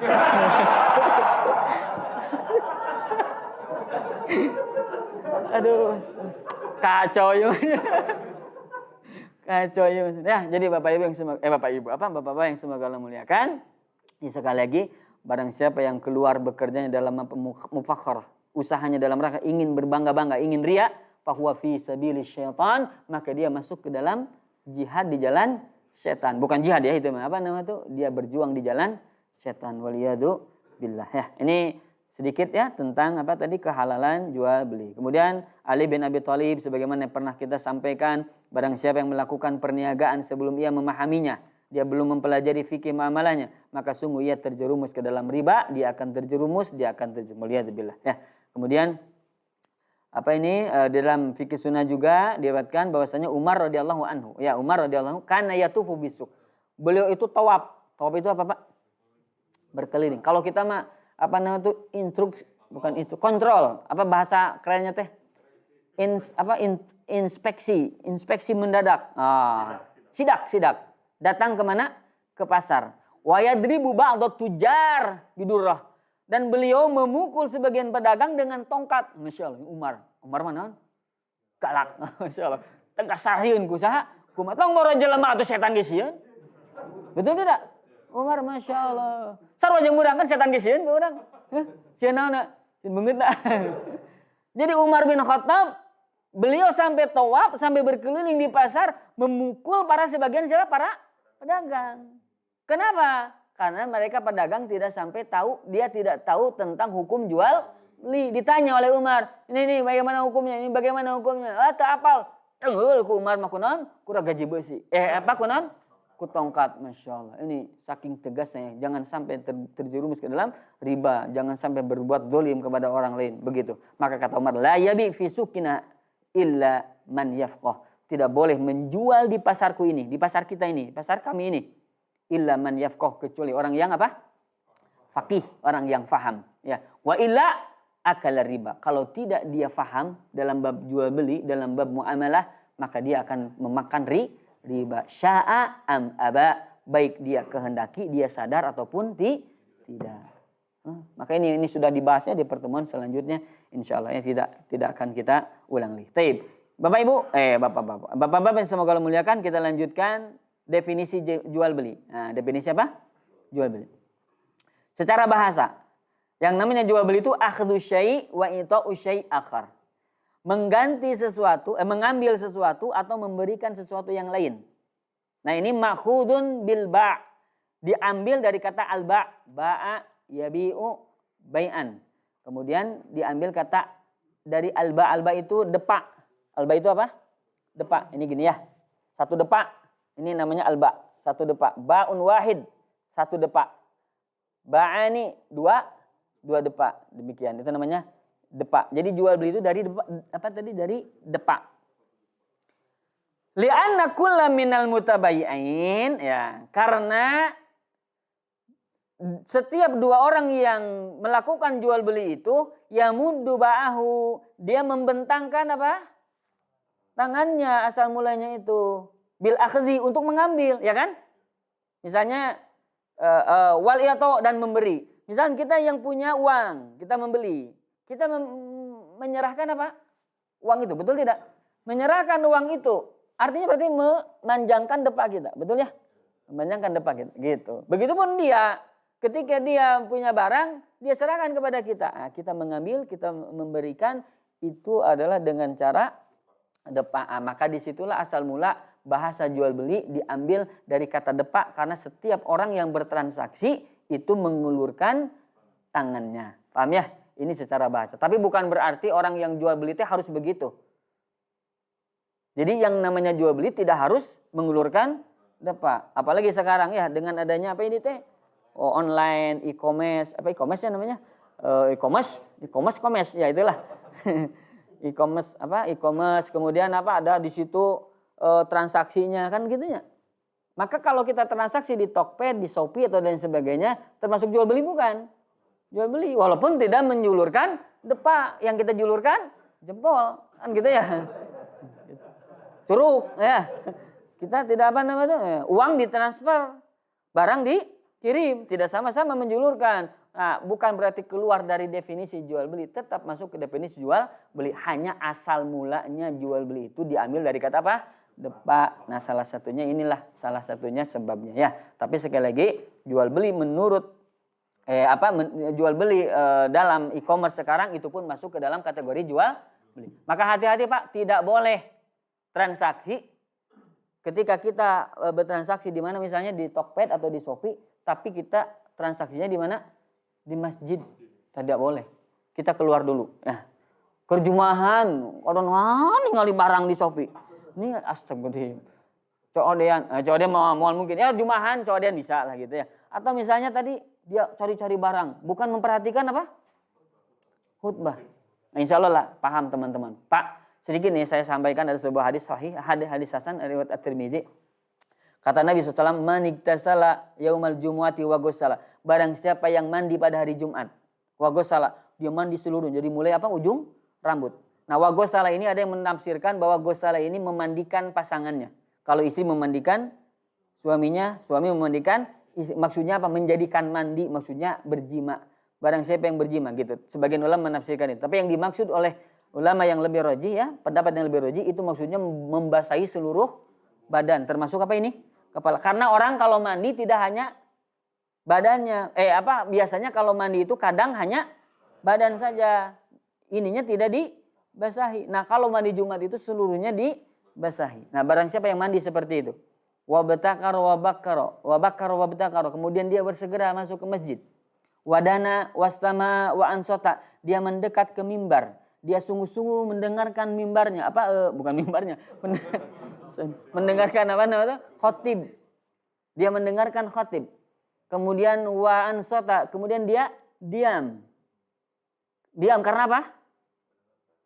Aduh, kacau ya. Kacau ya. Ya, jadi Bapak yang semoga Allah muliakan. Ya, sekali lagi, barang siapa yang keluar bekerjanya dalam mufakhar, usahanya dalam rangka ingin berbangga-bangga, ingin riya, fahuwa fi sabilis syaitan, maka dia masuk ke dalam jihad di jalan setan. Bukan jihad ya, itu apa namanya itu? Dia berjuang di jalan setan. Waliyadu billah. Ya, ini sedikit ya tentang apa tadi kehalalan jual beli. Kemudian Ali bin Abi Thalib sebagaimana yang pernah kita sampaikan, barang siapa yang melakukan perniagaan sebelum ia memahaminya, dia belum mempelajari fikih muamalahnya, maka sungguh ia terjerumus ke dalam riba, dia akan terjerumus. Waliyadzubillah ya. Kemudian apa ini dalam fikih sunnah juga diriwayatkan bahwasanya Umar radhiyallahu anhu, ya Umar radhiyallahu anhu kana yatufu bisuk. Beliau itu tawaf. Tawaf itu apa, Pak? Berkeliling. Kalau kita mah apa namanya itu kontrol. Apa bahasa kerennya teh? Inspeksi mendadak. Sidak. Datang kemana? Ke pasar. Wa yadribu ba'dhat tujar bidurrah. Dan beliau memukul sebagian pedagang dengan tongkat. Masya Allah, Umar mana? Galak. Masya Allah. Tegas sarieun ku saha? Kumatong moro jelema atuh setan geus sieun. Betul tidak? Umar Masya Allah. Sarua jeung urang kan setan geus sieun ku urang. Sieun naonna? Sieun beungeut da. Jadi Umar bin Khattab beliau sampai tawaf, sampai berkeliling di pasar memukul sebagian siapa? Para pedagang. Kenapa? Karena mereka pedagang tidak sampai tahu, dia tidak tahu tentang hukum jual beli. Ditanya oleh Umar, ini bagaimana hukumnya, ini bagaimana hukumnya. Tak apal. Tenggul ku Umar mah kunaon? Ku gaji besi. Kunaon? Ku tongkat. Masya Allah. Ini saking tegasnya. Jangan sampai terjerumus ke dalam riba. Jangan sampai berbuat zalim kepada orang lain. Begitu. Maka kata Umar, la yabi fi sukina illa man yafqah. Tidak boleh menjual di pasarku ini, di pasar kita ini, pasar kami ini. Illa man yafqah, kecuali orang yang apa? Faqih, orang yang faham. Ya. Wa illa akala riba. Kalau tidak dia faham dalam bab jual beli, dalam bab muamalah, maka dia akan memakan riba. Sya'a am aba, baik dia kehendaki, dia sadar ataupun tidak. Maka ini sudah dibahasnya di pertemuan selanjutnya, insyaallah ya, tidak akan kita ulang lagi. Taib. Bapak Ibu, Bapak-bapak yang semoga Allah muliakan, kita lanjutkan definisi jual beli. Nah, definisi apa? Jual beli. Secara bahasa, yang namanya jual beli itu akhdhu syai' wa ita'u syai' akhar. Mengganti sesuatu, mengambil sesuatu atau memberikan sesuatu yang lain. Nah, ini makhudun bil ba'. Diambil dari kata al-ba', ba'a yabi'u bai'an. Kemudian diambil kata dari alba. Alba itu depak. Alba itu apa? Depak. Ini gini ya. Satu depak. Ini namanya alba. Satu depak. Ba'un wahid. Satu depak. Ba'ani dua depak. Demikian. Itu namanya depak. Jadi jual beli itu dari depak. Apa tadi? Dari depak. Li'anna kulla minal mutabayi'ain. Ya. Karena setiap dua orang yang melakukan jual beli itu, yamuddu ba'ahu, dia membentangkan apa? Tangannya asal mulanya itu bil akhdhi, untuk mengambil, ya kan? Misalnya wal i'ta dan memberi. Misalnya kita yang punya uang, kita membeli, kita menyerahkan apa? Uang itu, betul tidak? Menyerahkan uang itu artinya berarti memanjangkan depak kita, betul ya? Memanjangkan depak kita, gitu. Begitupun dia, ketika dia punya barang, dia serahkan kepada kita. Nah, kita mengambil, kita memberikan, itu adalah dengan cara depak. Nah, maka disitulah asal mula bahasa jual beli diambil dari kata depak. Karena setiap orang yang bertransaksi itu mengulurkan tangannya. Paham ya? Ini secara bahasa. Tapi bukan berarti orang yang jual beli itu harus begitu. Jadi yang namanya jual beli tidak harus mengulurkan depak. Apalagi sekarang ya, dengan adanya apa ini teh? Online, e-commerce, apa e-commerce ya namanya? E-commerce ya itulah. E-commerce apa? E-commerce, kemudian apa ada di situ transaksinya kan gitu ya. Maka kalau kita transaksi di Tokped, di Shopee atau dan sebagainya, termasuk jual beli bukan? Jual beli walaupun tidak menjulurkan depak, yang kita julurkan jempol, kan gitu ya. Curug ya. Kita tidak apa namanya? Uang ditransfer, barang dikirim, tidak sama-sama menjulurkan. Nah, bukan berarti keluar dari definisi jual beli, tetap masuk ke definisi jual beli. Hanya asal mulanya jual beli itu diambil dari kata apa? Depak. Nah, salah satunya inilah salah satunya sebabnya ya. Tapi sekali lagi jual beli menurut jual beli dalam e-commerce sekarang itu pun masuk ke dalam kategori jual beli. Maka hati-hati Pak, tidak boleh transaksi ketika kita bertransaksi di mana misalnya di Tokped atau di Shopee, tapi kita transaksinya di mana? Di masjid. Tidak boleh. Kita keluar dulu. Ya. Kerjumahan, orang ningali barang di Shopee. Ini astagfirullahaladzim. Codean mau mungkin ya jumahan codean bisa lah gitu ya. Atau misalnya tadi dia cari-cari barang, bukan memperhatikan apa? Khutbah. Nah, insya Allah lah paham teman-teman. Pak, sedikit nih saya sampaikan ada sebuah hadis sahih, hadis hasan riwayat At-Tirmidzi. Kata Nabi SAW, man iktasala yaumal jumu'ati wa ghussala. Barang siapa yang mandi pada hari Jumat, wa ghussala, dia mandi seluruh. Jadi mulai apa? Ujung rambut. Nah, wa ghussala ini ada yang menafsirkan bahwa ghussala ini memandikan pasangannya. Kalau istri memandikan suaminya, suami memandikan, maksudnya apa? Menjadikan mandi, maksudnya berjima. Barang siapa yang berjima gitu. Sebagian ulama menafsirkan itu. Tapi yang dimaksud oleh ulama yang lebih rajih ya, pendapat yang lebih rajih itu maksudnya membasahi seluruh badan. Termasuk apa ini? Kepala. Karena orang kalau mandi tidak hanya badannya. Biasanya kalau mandi itu kadang hanya badan saja. Ininya tidak dibasahi. Nah, kalau mandi Jumat itu seluruhnya dibasahi. Nah, barang siapa yang mandi seperti itu. Wabtakar wabtakar. Kemudian dia bersegera masuk ke masjid. Wadana wastama wa ansota. Dia mendekat ke mimbar. Dia sungguh-sungguh mendengarkan mimbarnya. Bukan mimbarnya. Mendengarkan apa namanya? Khotib. Dia mendengarkan khotib. Kemudian wa ansota. Kemudian dia diam. Diam karena apa?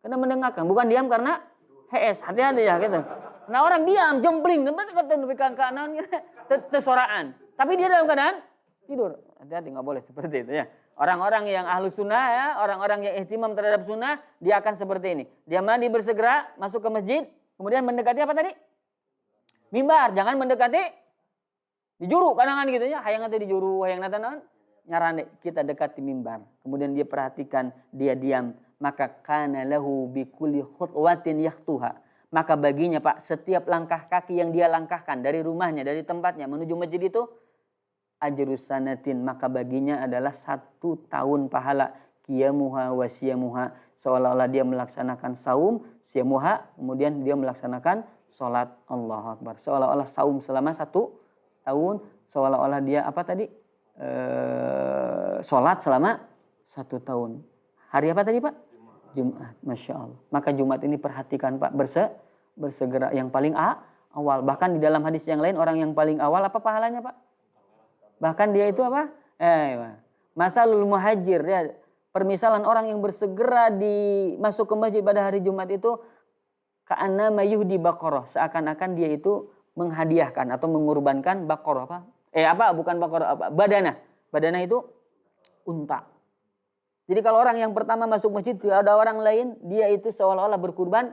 Karena mendengarkan. Bukan diam karena HS. Hati-hati ya gitu. Nah, orang diam, jempling. Tesoraan. Tapi dia dalam keadaan tidur. Hati-hati, nggak boleh seperti itu ya. Orang-orang yang ahlu sunnah ya, orang-orang yang ihtimam terhadap sunnah, dia akan seperti ini. Dia mandi bersegera, masuk ke masjid, kemudian mendekati apa tadi? Mimbar, jangan mendekati di juru, kadang-kadang gitu ya. Hayang nanti di juru, hayang nanti nyarane, kita dekati mimbar. Kemudian dia perhatikan, dia diam. Maka kana lahu bikulli khutwatin yaktuha. Maka baginya Pak, setiap langkah kaki yang dia langkahkan dari rumahnya, dari tempatnya menuju masjid itu, ajrus sanatin, maka baginya adalah 1 tahun pahala qiyamuha wa siyamuha, seolah-olah dia melaksanakan saum, siyamuha, kemudian dia melaksanakan salat. Allahu Akbar. Seolah-olah saum selama 1 tahun, seolah-olah dia apa tadi? Salat selama 1 tahun. Hari apa tadi, Pak? Jumat. Masya Allah. Maka Jumat ini perhatikan, Pak, bersegera yang paling awal. Bahkan di dalam hadis yang lain, orang yang paling awal apa pahalanya, Pak? Bahkan dia itu apa? Masalul muhajir ya. Permisalan orang yang bersegera masuk ke masjid pada hari Jumat itu ka'anna mayuhdi baqarah, seakan-akan dia itu menghadiahkan atau mengorbankan baqarah bukan baqarah, badanah. Badanah itu unta. Jadi kalau orang yang pertama masuk masjid ada orang lain, dia itu seolah-olah berkurban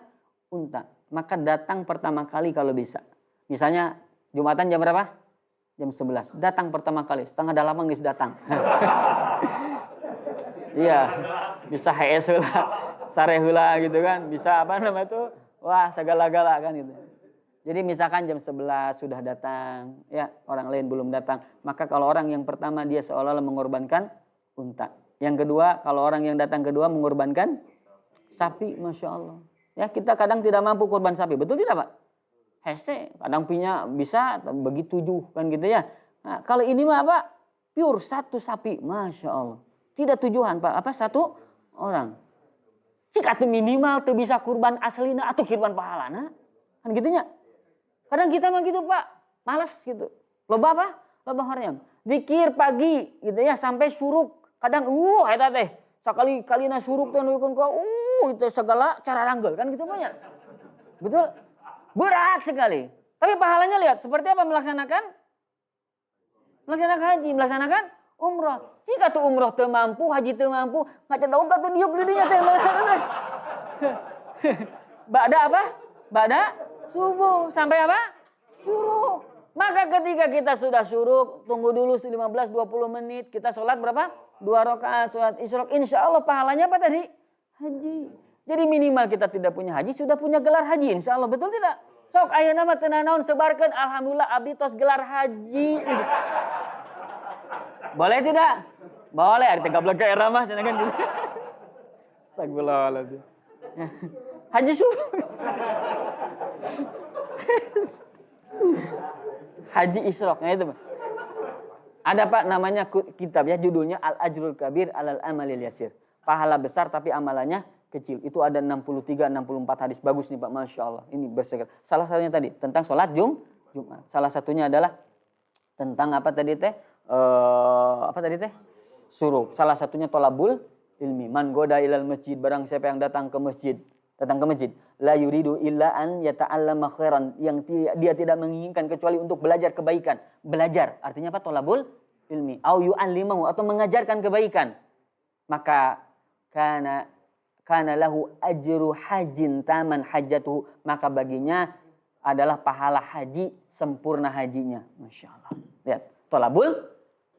unta. Maka datang pertama kali kalau bisa. Misalnya Jumatan jam berapa? Jam 11. Datang pertama kali. 7:30 geus datang. Iya. Bisa HS heula, sare heula gitu kan. Bisa apa namanya itu? Wah, segala-gala kan gitu. Jadi misalkan jam 11 sudah datang, ya orang lain belum datang. Maka kalau orang yang pertama dia seolah-olah mengorbankan unta. Yang kedua, kalau orang yang datang kedua mengorbankan sapi, Masya Allah. Ya kita kadang tidak mampu korban sapi. Betul tidak, Pak? Hese, kadang punya bisa bagi 7 kan gitu ya. Nah, kalau ini mah apa? Pure 1 sapi, Masya Allah. Tidak tujuan, Pak. 1 orang. Jika itu minimal tuh bisa kurban aslina atau kurban pahalana. Kan gitunya. Kadang kita mah gitu, Pak. Malas gitu. Loba apa? Loba hoream. Zikir pagi gitu ya sampai suruk. Kadang eta teh sakali-kalina suruk teh nukeun ka itu segala cara ranggel kan gitu banyak. Betul? Berat sekali. Tapi pahalanya lihat seperti apa melaksanakan haji, melaksanakan umroh. Jika tuh umroh teu mampu, haji teu mampu, ngacan daun ka tuh diuk di dinya teh. Ba'da apa? Ba'da subuh sampai apa? Syuruk. Maka ketika kita sudah syuruk, tunggu dulu 15-20 menit, kita sholat berapa? 2 rakaat sholat isyraq. Insya Allah pahalanya apa tadi? Haji. Jadi minimal kita tidak punya haji, sudah punya gelar haji. Insya Allah, betul tidak? Sok ayeuna mah teu naon sebarkeun alhamdulillah abdi tos gelar haji. Boleh tidak? Boleh, ari 13 ke era mah cenah kan gitu. Astagfirullahaladzim. Haji syuruk. Haji isyraq, nah itu. Ada Pak namanya kitab ya, judulnya Al-Ajrul Kabir Alal Amalil Yasir. Pahala besar tapi amalannya kecil. Itu ada 63, 64 hadis. Bagus nih Pak, Masya Allah. Ini berseger. Salah satunya tadi tentang sholat Jumat. Salah satunya adalah tentang apa tadi teh? Suruh. Salah satunya tolabul ilmi. Man goda ilal masjid. Barang siapa yang datang ke masjid. La yuridu illa an yata'allama khairan. Yang dia tidak menginginkan kecuali untuk belajar kebaikan. Belajar. Artinya apa? Tolabul ilmi. Au yu'allimahu. Atau mengajarkan kebaikan. Maka kana lahu ajru hajin taman hajatuhu. Maka baginya adalah pahala haji sempurna hajinya. Masya Allah. Lihat. Tolabul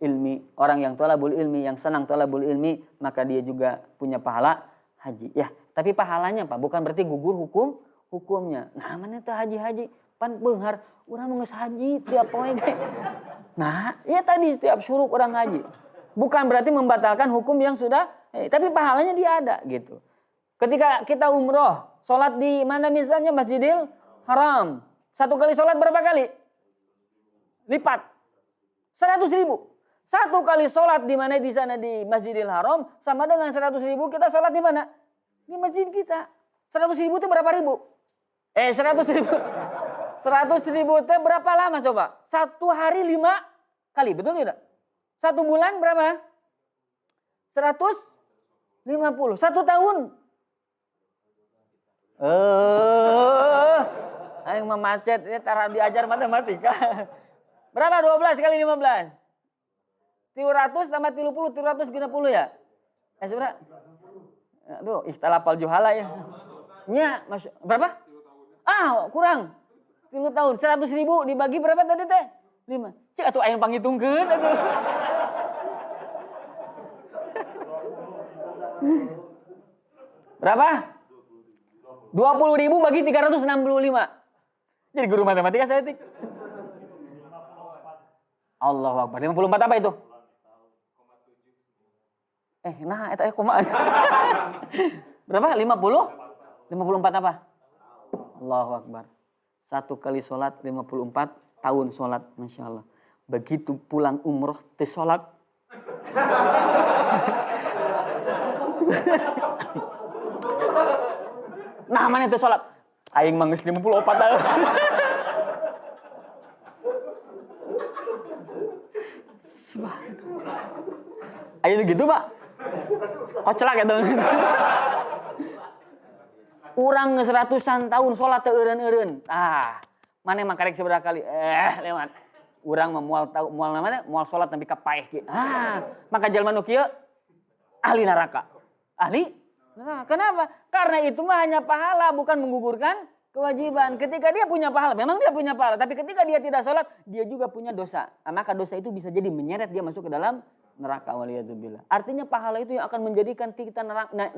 ilmi. Orang yang tolabul ilmi. Yang senang tolabul ilmi. Maka dia juga punya pahala haji. Ya. Tapi pahalanya Pak, bukan berarti gugur hukumnya. Nah, mana itu haji-haji? Pan beunghar, urang mah geus haji tiap poe ge. Nah, ya tadi setiap syuruk orang haji. Bukan berarti membatalkan hukum yang sudah, tapi pahalanya dia ada gitu. Ketika kita umroh, sholat di mana misalnya Masjidil Haram. Satu kali sholat berapa kali? Lipat. 100.000. Satu kali sholat di mana di sana di Masjidil Haram sama dengan 100.000 kita sholat di mana? Di masjid kita. 100.000 itu berapa ribu? 100.000. 100.000 itu berapa lama coba? 1 hari 5 kali, betul tidak? 1 bulan berapa? 150. 1 tahun. Aing memacet, ini taruh diajar matematika. Berapa 12 kali 15? 300 tambah 30, 360 ya? Sebenarnya aduh, istalapal juhala ya. Nya, berapa? Kurang. 3 tahun. 100.000 dibagi berapa tadi teh? 5. Cek atuh aing panghitungkeun atuh. Berapa? 20.000 bagi 365. Jadi guru matematika saya tik. Allahu Akbar. 54 apa itu? Nah, eta kumaha? Berapa? 50? 54 apa? Allahu Akbar. 1 kali sholat 54 tahun sholat. Masya Allah. Begitu pulang umroh teh sholat. Nah, mana itu sholat? Aing manggeus 54 tahun. Ayo gitu Pak. Koclak ya teman. Urang 100-an tahun sholat teu eureun-eureun. Mana emang karek seberapa kali? Lewat. Urang memual namanya mual sholat tapi kapaeh ge. Maka jalma nu kieu ahli neraka. Ahli? Nah, kenapa? Karena itu mah hanya pahala bukan menggugurkan kewajiban. Ketika dia punya pahala, memang dia punya pahala, tapi ketika dia tidak sholat, dia juga punya dosa. Maka dosa itu bisa jadi menyeret dia masuk ke dalam neraka waliyadzubillah. Artinya pahala itu yang akan menjadikan kita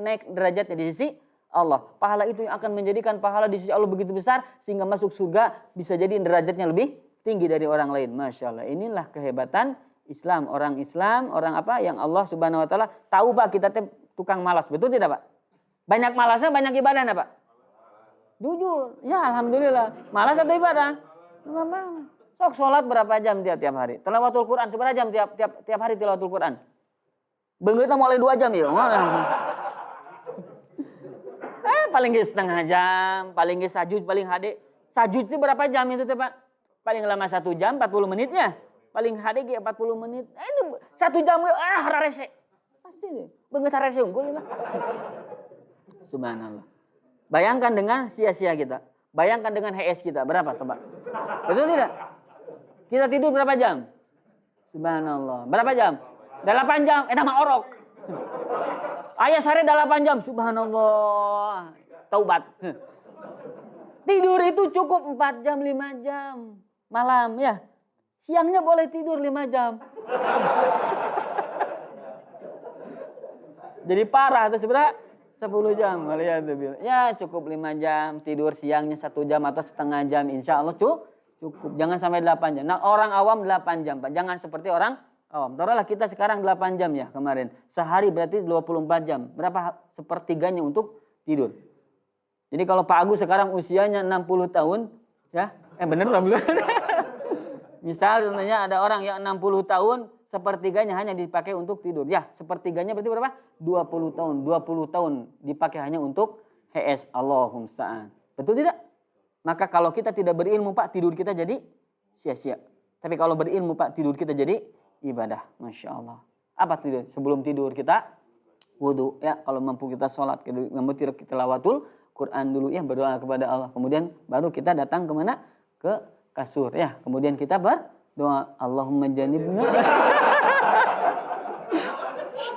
naik derajatnya di sisi Allah. Pahala itu yang akan menjadikan pahala di sisi Allah begitu besar sehingga masuk surga bisa jadi derajatnya lebih tinggi dari orang lain. Masya Allah. Inilah kehebatan Islam. Orang apa yang Allah Subhanahu Wa Taala tahu Pak kita tukang malas. Betul tidak Pak? Banyak malasnya banyak ibadahnya Pak. Jujur. Ya alhamdulillah. Malas atau ibadah? Sok sholat berapa jam tiap hari? Tilawatul Quran seberapa jam tiap hari tilawatul Quran? Beungeutna mulai 2 jam ya. Paling ge setengah jam, paling ge sajud paling hade. Sajud itu berapa jam itu teh Pak? Paling lama 1 jam 40 menitnya. Paling hade ge 40 menit. Ini 1 jam rarese. Pasti deh. Beungeut rarese unggul ini. Subhanallah. Bayangkan dengan sia-sia kita. Bayangkan dengan HS kita berapa coba? Betul tidak? Kita tidur berapa jam? Subhanallah. Berapa jam? 8 jam. Eta mah orok. Aya sare 8 jam. Subhanallah. Taubat. Tidur itu cukup 4 jam, 5 jam. Malam ya. Siangnya boleh tidur 5 jam. Jadi parah itu sebenarnya 10 jam. Ya cukup 5 jam. Tidur siangnya 1 jam atau setengah jam. Insya Allah cukup. Jangan sampai 8 jam. Nah orang awam 8 jam Pak. Jangan seperti orang awam. Taruhlah kita sekarang 8 jam ya kemarin. Sehari berarti 24 jam. Berapa sepertiganya untuk tidur. Jadi kalau Pak Agus sekarang usianya 60 tahun. Ya bener alhamdulillah. Misal contohnya ada orang yang 60 tahun. sepertiganya hanya dipakai untuk tidur. Ya, sepertiganya berarti berapa? 20 tahun. 20 tahun dipakai hanya untuk HS. Allahumma musta'an. Betul tidak? Maka kalau kita tidak berilmu Pak, tidur kita jadi sia-sia. Tapi kalau berilmu Pak, tidur kita jadi ibadah. Masya Allah. Apa tidur? Sebelum tidur kita wudu. Ya, kalau mampu kita sholat, mampu kita tilawatul Quran dulu ya, berdoa kepada Allah. Kemudian baru kita datang kemana? Ke kasur ya. Kemudian kita berdoa, Allahumma janibna.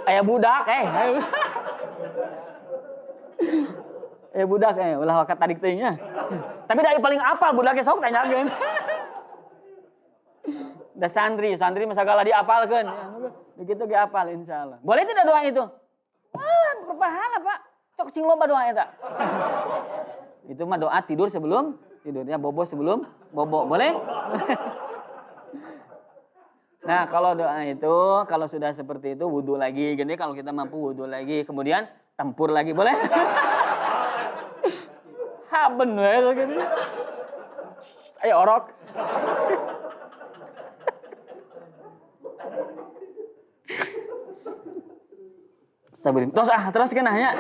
Ayah budak budak ulah wakat tadi teuingnya. Tapi dari paling apal budaknya sok tanyakeun. Da santri mah sagala diapalkeun. Begitu ge apal insyaallah. Boleh tidak doa itu? Berpahala Pak. Cok sing loba doa eta. Itu mah doa tidur sebelum tidurnya, bobo sebelum bobo. Boleh? Nah, kalau doa itu, kalau sudah seperti itu wudu lagi, gini kalau kita mampu wudu lagi, kemudian tempur lagi, boleh? Haben we gini. Ayo orok. Sabarin. Terus kan hanya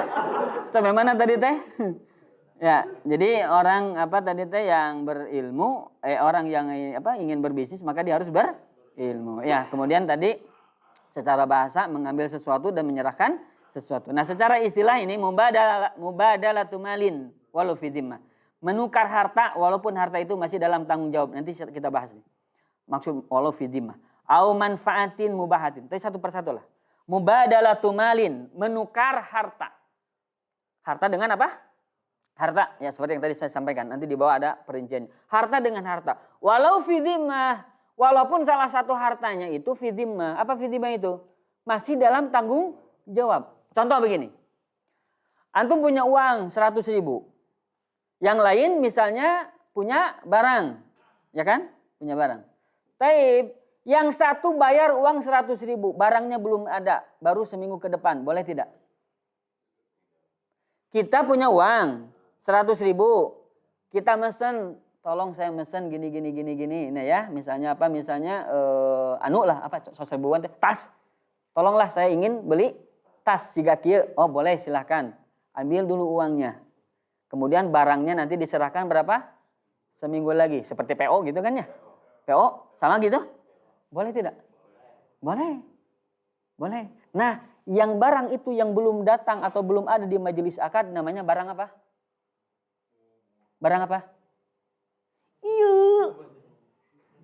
sampai mana tadi teh? Ya, jadi orang tadi teh yang berilmu, orang yang ingin berbisnis maka dia harus berilmu. Ya, kemudian tadi secara bahasa mengambil sesuatu dan menyerahkan sesuatu. Nah, secara istilah ini mubadalatu malin walau fi dhimmah. Menukar harta walaupun harta itu masih dalam tanggung jawab. Nanti kita bahas nih. Maksud walau fi dhimmah. Au manfaatin mubahatin. Tapi satu persatu lah. Mubadalatu malin, menukar harta. Harta dengan apa? Harta, ya seperti yang tadi saya sampaikan. Nanti di bawah ada perinciannya. Harta dengan harta. Walau fi dhimmah, walaupun salah satu hartanya itu fi dhimmah. Apa fi dhimmah itu? Masih dalam tanggung jawab. Contoh begini. Antum punya uang 100.000. Yang lain misalnya punya barang. Ya kan? Punya barang. Taib. Yang satu bayar uang 100.000, barangnya belum ada, baru seminggu ke depan, boleh tidak? Kita punya uang 100.000, kita mesen, tolong saya mesen gini, nah ya, misalnya apa? Misalnya tas, tolonglah saya ingin beli tas siga kieu. Oh boleh silahkan, ambil dulu uangnya, kemudian barangnya nanti diserahkan berapa? Seminggu lagi, seperti PO gitu kan ya? PO sama gitu? Boleh tidak? Boleh. Boleh. Nah, yang barang itu yang belum datang atau belum ada di majelis akad namanya barang apa? Barang apa?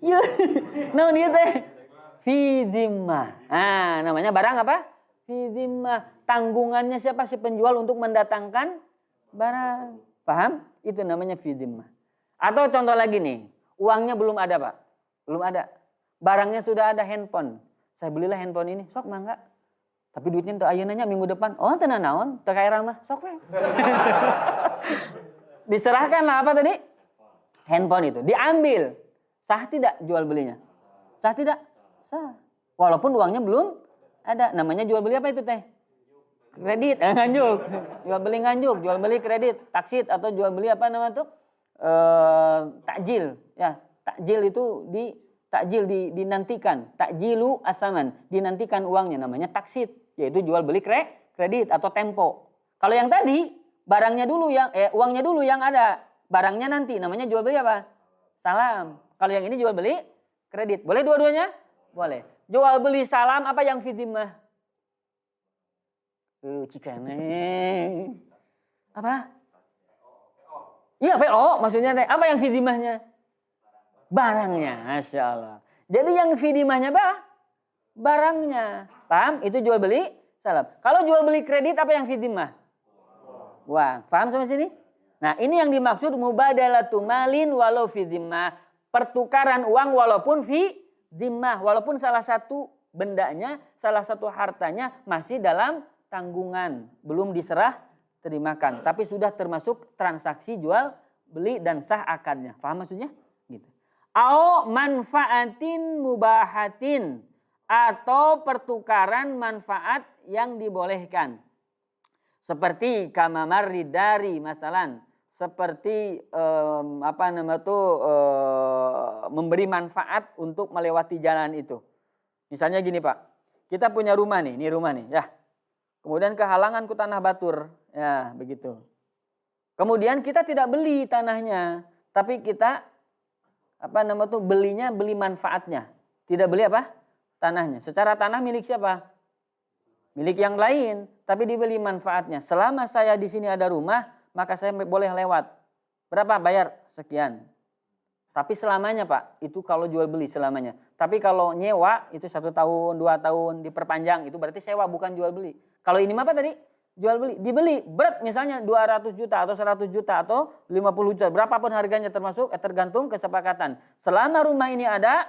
Iya. Nah, dia teh fi dhimmah. Nah, namanya barang apa? Fi dhimmah. Tanggungannya siapa si penjual untuk mendatangkan barang. Paham? Itu namanya fi dhimmah. Atau contoh lagi nih, uangnya belum ada, Pak. Belum ada. Barangnya sudah ada, handphone. Saya belilah handphone ini, sok mangga. Tapi duitnya untuk ayeunanya minggu depan. Oh, tenan naon? Teu kairang mah, sok we. Diserahkanlah apa tadi? Handphone itu. Diambil. Sah tidak jual belinya? Sah tidak? Sah. Walaupun uangnya belum ada. Namanya jual beli apa itu teh? Kredit, nganjuk. Jual beli nganjuk, jual beli kredit, taksid atau jual beli apa namanya tuh? Takjil. Ya, takjil itu dinantikan, takjilu asaman, dinantikan uangnya, namanya taksid, yaitu jual beli kredit atau tempo. Kalau yang tadi barangnya dulu uangnya dulu yang ada, barangnya nanti, namanya jual beli apa? Salam. Kalau yang ini jual beli kredit, boleh dua-duanya? Boleh. Jual beli salam apa yang fi dhimmah? Cikane. Apa? Iya PO maksudnya apa yang fi dhimmahnya? Barangnya, Masya Allah. Jadi yang fi dhimmahnya barangnya. Paham? Itu jual beli salam. Kalau jual beli kredit apa yang fi dhimmah? Wah, paham sampai sini? Nah, ini yang dimaksud mubadalatu malin walau fi dhimmah. Pertukaran uang walaupun fi dhimmah. Walaupun salah satu bendanya, salah satu hartanya masih dalam tanggungan. Belum diserah terimakan. Tapi sudah termasuk transaksi jual beli dan sah akadnya. Paham maksudnya? Gitu. Au manfaatin mubahatin, atau pertukaran manfaat yang dibolehkan. Seperti kamamari dari masalan, seperti memberi manfaat untuk melewati jalan itu. Misalnya gini Pak, kita punya rumah nih, ini rumah nih ya. Kemudian kehalangan ku tanah batur, ya begitu. Kemudian kita tidak beli tanahnya, tapi kita belinya beli manfaatnya. Tidak beli apa? Tanahnya. Secara tanah milik siapa? Milik yang lain, tapi dibeli manfaatnya. Selama saya di sini ada rumah, maka saya boleh lewat. Berapa bayar? Sekian. Tapi selamanya Pak, itu kalau jual beli selamanya. Tapi kalau nyewa itu 1 tahun, 2 tahun diperpanjang, itu berarti sewa bukan jual beli. Kalau ini apa tadi? Jual beli. Dibeli berat misalnya 200 juta atau 100 juta atau 50 juta. Berapapun harganya tergantung kesepakatan. Selama rumah ini ada,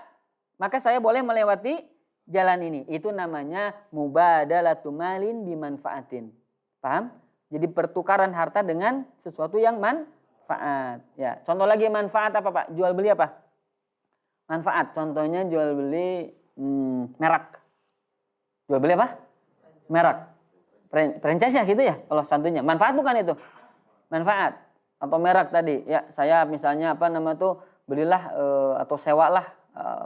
maka saya boleh melewati jalan ini. Itu namanya mubadalatu malin bimanfaatin. Paham? Jadi pertukaran harta dengan sesuatu yang manfaat. Ya, contoh lagi manfaat apa Pak? Jual beli apa? Manfaat. Contohnya jual beli merek. Jual beli apa? Merek. Franchise ya gitu ya kalau santunya. Manfaat bukan itu? Manfaat atau merek tadi. Ya, saya misalnya belilah atau sewalah,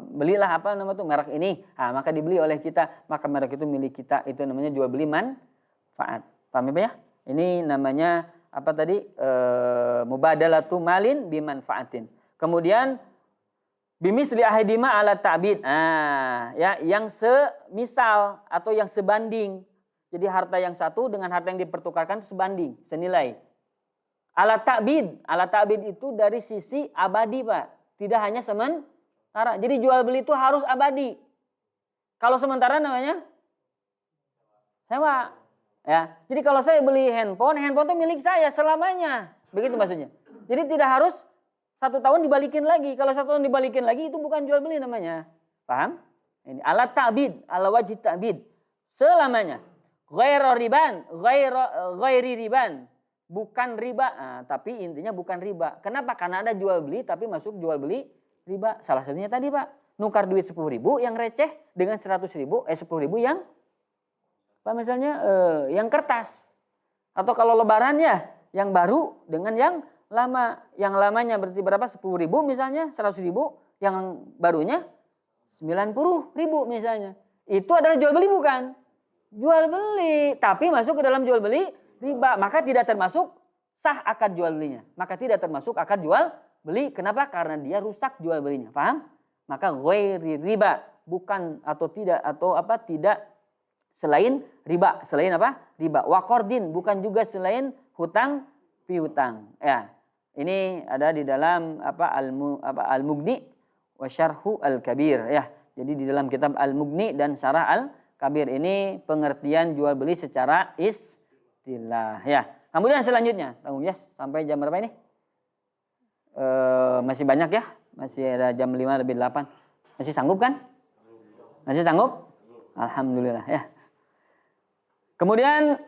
belilah merek ini. Nah, maka dibeli oleh kita, maka merek itu milik kita. Itu namanya jual beli manfaat. Paham ya? Ini namanya mubadalatu malin bimanfaatin. Kemudian bimisli ahadima ala ta'bid. Ya, yang semisal atau yang sebanding. Jadi harta yang satu dengan harta yang dipertukarkan itu sebanding, senilai. Ala ta'bid itu dari sisi abadi Pak. Tidak hanya sementara. Jadi jual beli itu harus abadi. Kalau sementara namanya sewa. Ya, jadi kalau saya beli handphone itu milik saya selamanya. Begitu maksudnya. Jadi tidak harus 1 tahun dibalikin lagi. Kalau 1 tahun dibalikin lagi itu bukan jual beli namanya. Paham? Ini ala ta'bid, ala wajib ta'bid. Selamanya. Ghairi riban. Bukan riba. Tapi intinya bukan riba. Kenapa? Karena ada jual beli tapi masuk jual beli riba. Salah satunya tadi Pak. Nukar duit 10.000 yang receh dengan 100.000. 10.000 yang misalnya yang kertas. Atau kalau lebaran ya yang baru dengan yang lama. Yang lamanya berarti berapa? 10.000 misalnya. 100.000. Yang barunya 90.000 misalnya. Itu adalah jual beli bukan? Jual beli, tapi masuk ke dalam jual beli riba, maka tidak termasuk sah akad jual belinya. Maka tidak termasuk akad jual beli. Kenapa? Karena dia rusak jual belinya. Paham? Maka ghairi riba, bukan atau tidak selain riba. Selain apa? Riba. Wa qardin, bukan juga selain hutang piutang. Ya. Ini ada di dalam Al-Mughni wa Syarhu Al-Kabir ya. Jadi di dalam kitab Al-Mughni dan Syarah Al-Kabir ini pengertian jual beli secara istilah ya. Kemudian selanjutnya, tanggung ya sampai jam berapa ini? Masih banyak ya? Masih ada jam 5 lebih 8. Masih sanggup kan? Masih sanggup? Alhamdulillah ya. Kemudian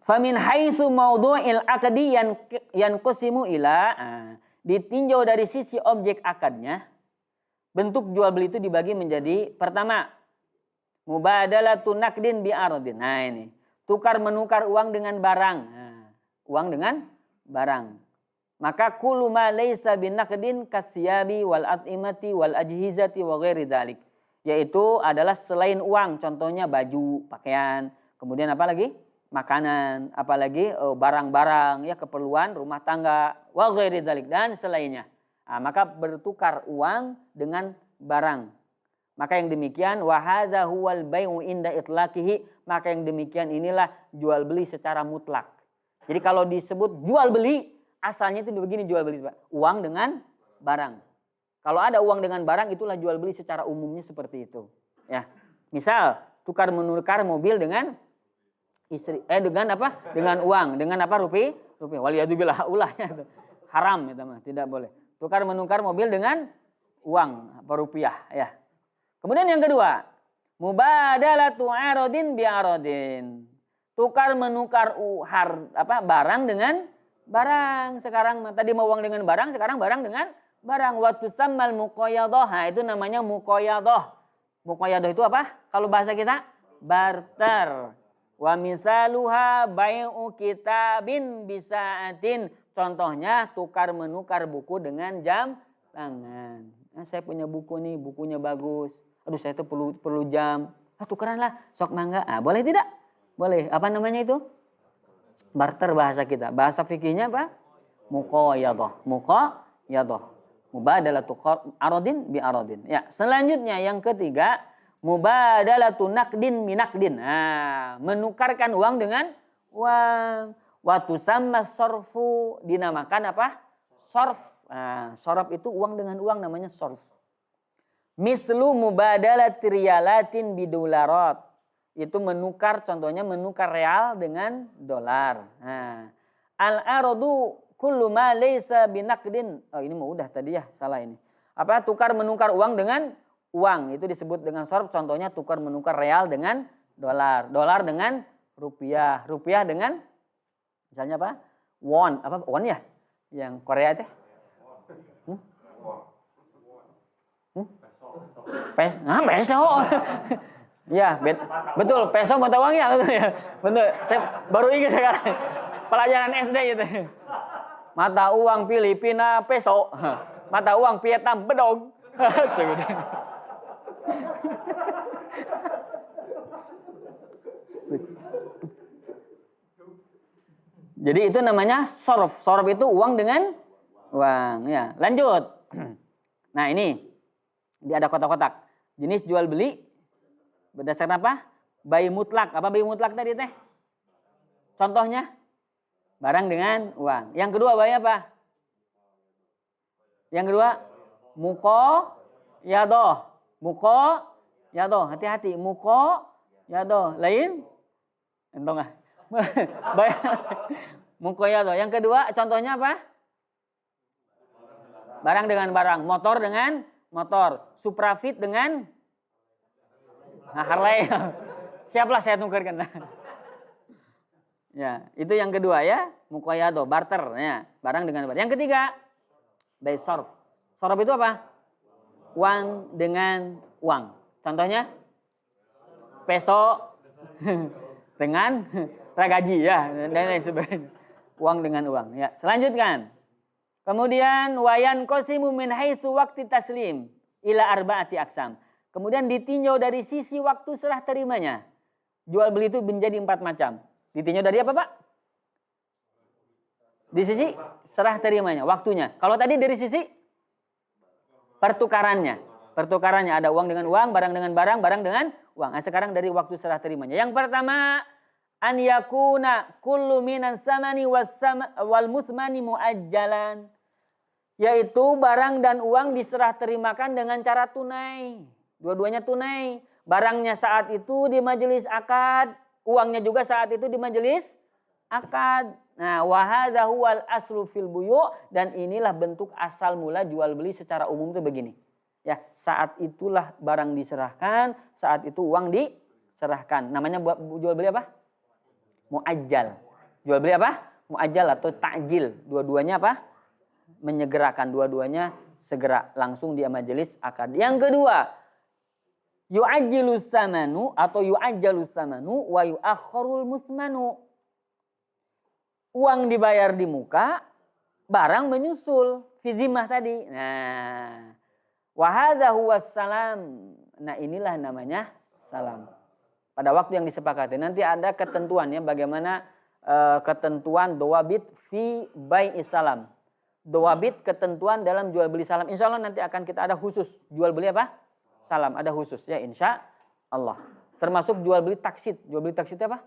famin haitsu maudu'il aqdi yanqasimu ila ditinjau dari sisi objek akadnya, bentuk jual beli itu dibagi menjadi pertama mubadalatun naqdin bi ardin. Nah ini, tukar menukar uang dengan barang. Nah, uang dengan barang. Maka kullu ma laisa bin naqdin kasyabi wal at'imati wal ajhizati wa ghairi dzalik. Yaitu adalah selain uang, contohnya baju, pakaian, kemudian apa lagi? Makanan, apalagi barang-barang ya keperluan rumah tangga, wa ghairi dzalik dan selainnya. Nah, maka bertukar uang dengan barang. Maka yang demikian wa hadza huwal bai'u inda itlaqihi, maka yang demikian inilah jual beli secara mutlak. Jadi kalau disebut jual beli, asalnya itu begini jual beli, Pak. Uang dengan barang. Kalau ada uang dengan barang itulah jual beli secara umumnya seperti itu. Ya. Misal tukar menukar mobil dengan istri dengan apa? Dengan uang, dengan apa? Rupiah. Waliyadzubillah ulahnya. Haram itu mah, tidak boleh. Tukar menukar mobil dengan uang apa rupiah ya. Kemudian yang kedua, mubadalatu aradin bi aradin. Tukar menukar barang dengan barang. Sekarang tadi mau uang dengan barang, sekarang barang dengan barang. Wa tusammal muqayyadah. Itu namanya muqayyadah. Muqayyadah itu apa? Kalau bahasa kita barter. Wa misaluha bai'u kitabin bisaatin. Contohnya tukar menukar buku dengan jam tangan. Nah, saya punya buku nih, bukunya bagus. Aduh saya tuh perlu jam. Tukeran lah, sok mangga. Boleh tidak? Boleh. Apa namanya itu? Barter bahasa kita. Bahasa fikihnya apa? Muqayadah. Muqayadah. Mubadalatu aradin bi aradin. Ya, selanjutnya yang ketiga, mubadalatu naqdin minaqdin. Menukarkan uang dengan uang. Wa tusamma sarfu, dinamakan apa? Sarf. Sarf itu uang dengan uang, namanya sarf. Mislu mubadalat riyalatin bidolarat. Itu menukar, contohnya menukar real dengan dolar. Al-aradu kullu ma laysa binaqdin. Ini mau udah tadi ya, salah ini. Apa? Tukar menukar uang dengan uang. Itu disebut dengan sarf. Contohnya tukar menukar real dengan dolar. Dolar dengan rupiah. Rupiah dengan misalnya apa? Won. Apa? Won ya? Yang Korea itu? Peso. Ya, betul. Peso mata uangnya. Betul. Saya baru ingat sekarang. Pelajaran SD itu. Mata uang Filipina peso. Mata uang Vietnam bedog. Jadi itu namanya sorf. Sorf itu uang dengan uang. Ya, lanjut. Nah ini. Dia ada kotak-kotak. Jenis jual beli berdasarkan apa? Bai mutlak. Apa bai mutlak tadi teh? Contohnya barang dengan uang. Yang kedua bai apa? Yang kedua muqayadah. Muqayadah. Hati-hati. Muqayadah. Lain? Entong ah. Muqayadah. Yang kedua contohnya apa? Barang dengan barang. Motor dengan motor. Suprafit dengan Harley. Siaplah saya tukarkan. Ya, itu yang kedua ya. Muqayadah, barter. Ya, barang dengan barang. Yang ketiga, by sarf. Sarf itu apa? Uang dengan uang. Contohnya peso dengan ragaji ya, dan lain sebagainya. Uang dengan uang. Ya, selanjutkan. Kemudian wayan qasimu min haitsu waqti taslim ila arba'ati aqsam. Kemudian ditinjau dari sisi waktu serah terimanya. Jual beli itu menjadi 4 macam. Ditinjau dari apa, Pak? Di sisi serah terimanya, waktunya. Kalau tadi dari sisi pertukarannya. Pertukarannya ada uang dengan uang, barang dengan barang, barang dengan uang. Nah, sekarang dari waktu serah terimanya. Yang pertama, an yakuna kullu minan samani wal musmani muajjalan. Yaitu barang dan uang diserah terimakan dengan cara tunai. Dua-duanya tunai. Barangnya saat itu di majelis akad. Uangnya juga saat itu di majelis akad. Nah, wahadha huwal aslu fil buyu'. Dan inilah bentuk asal mula jual beli secara umum itu begini. Ya, saat itulah barang diserahkan. Saat itu uang diserahkan. Namanya jual beli apa? Muajjal. Jual beli apa? Muajjal atau ta'jil. Dua-duanya apa? Menyegerakan, dua-duanya segera langsung di majelis akad. Yang kedua, yu'ajjilus samanu atau yu'ajjalus samanu wa yu'akhkharul musmanu. Uang dibayar di muka, barang menyusul fi zimmah tadi. Nah, wa hadza huwas salam. Nah, inilah namanya salam. Pada waktu yang disepakati. Nanti ada ketentuannya bagaimana ketentuan dawabit fi bai'is salam. Dawabit ketentuan dalam jual beli salam. Insya Allah nanti akan kita ada khusus. Jual beli apa? Salam. Ada khusus ya insya Allah. Termasuk jual beli taksid. Jual beli taksid apa?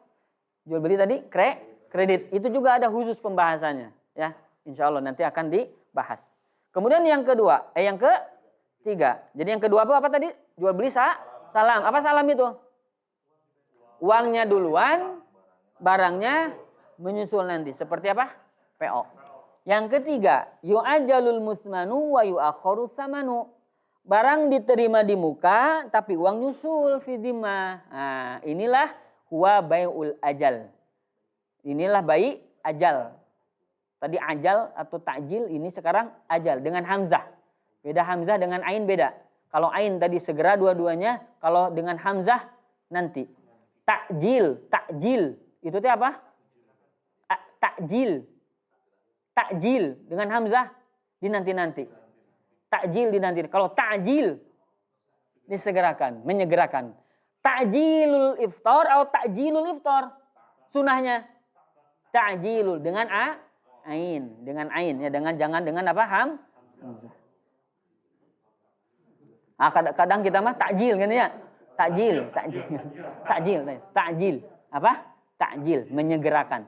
Jual beli tadi kredit. Itu juga ada khusus pembahasannya. Ya, insya Allah nanti akan dibahas. Kemudian yang kedua. Yang ketiga. Jadi yang kedua apa tadi? Jual beli salam. Apa salam itu? Uangnya duluan. Barangnya menyusul nanti. Seperti apa? PO. Yang ketiga, yu'ajjalul musmanu wa yu'akhkharu samanu. Barang diterima di muka tapi uang nyusul fi dhimmah. Nah, inilah huwa bai'ul ajal. Inilah bai' ajal. Tadi ajal atau ta'jil, ini sekarang ajal dengan hamzah. Beda hamzah dengan ain beda. Kalau ain tadi segera dua-duanya, kalau dengan hamzah nanti. Takjil. Itu teh apa? Takjil dengan hamzah di nanti-nanti. Takjil di nanti. Kalau ta'jil disegerakan, menyegerakan. Ta'jilul iftar atau ta'jilul iftar. Sunahnya ta'jilul dengan ain, ya, jangan dengan apa? Hamzah. Kadang kita mah takjil kan ya? Takjil. Apa? Takjil, menyegerakan.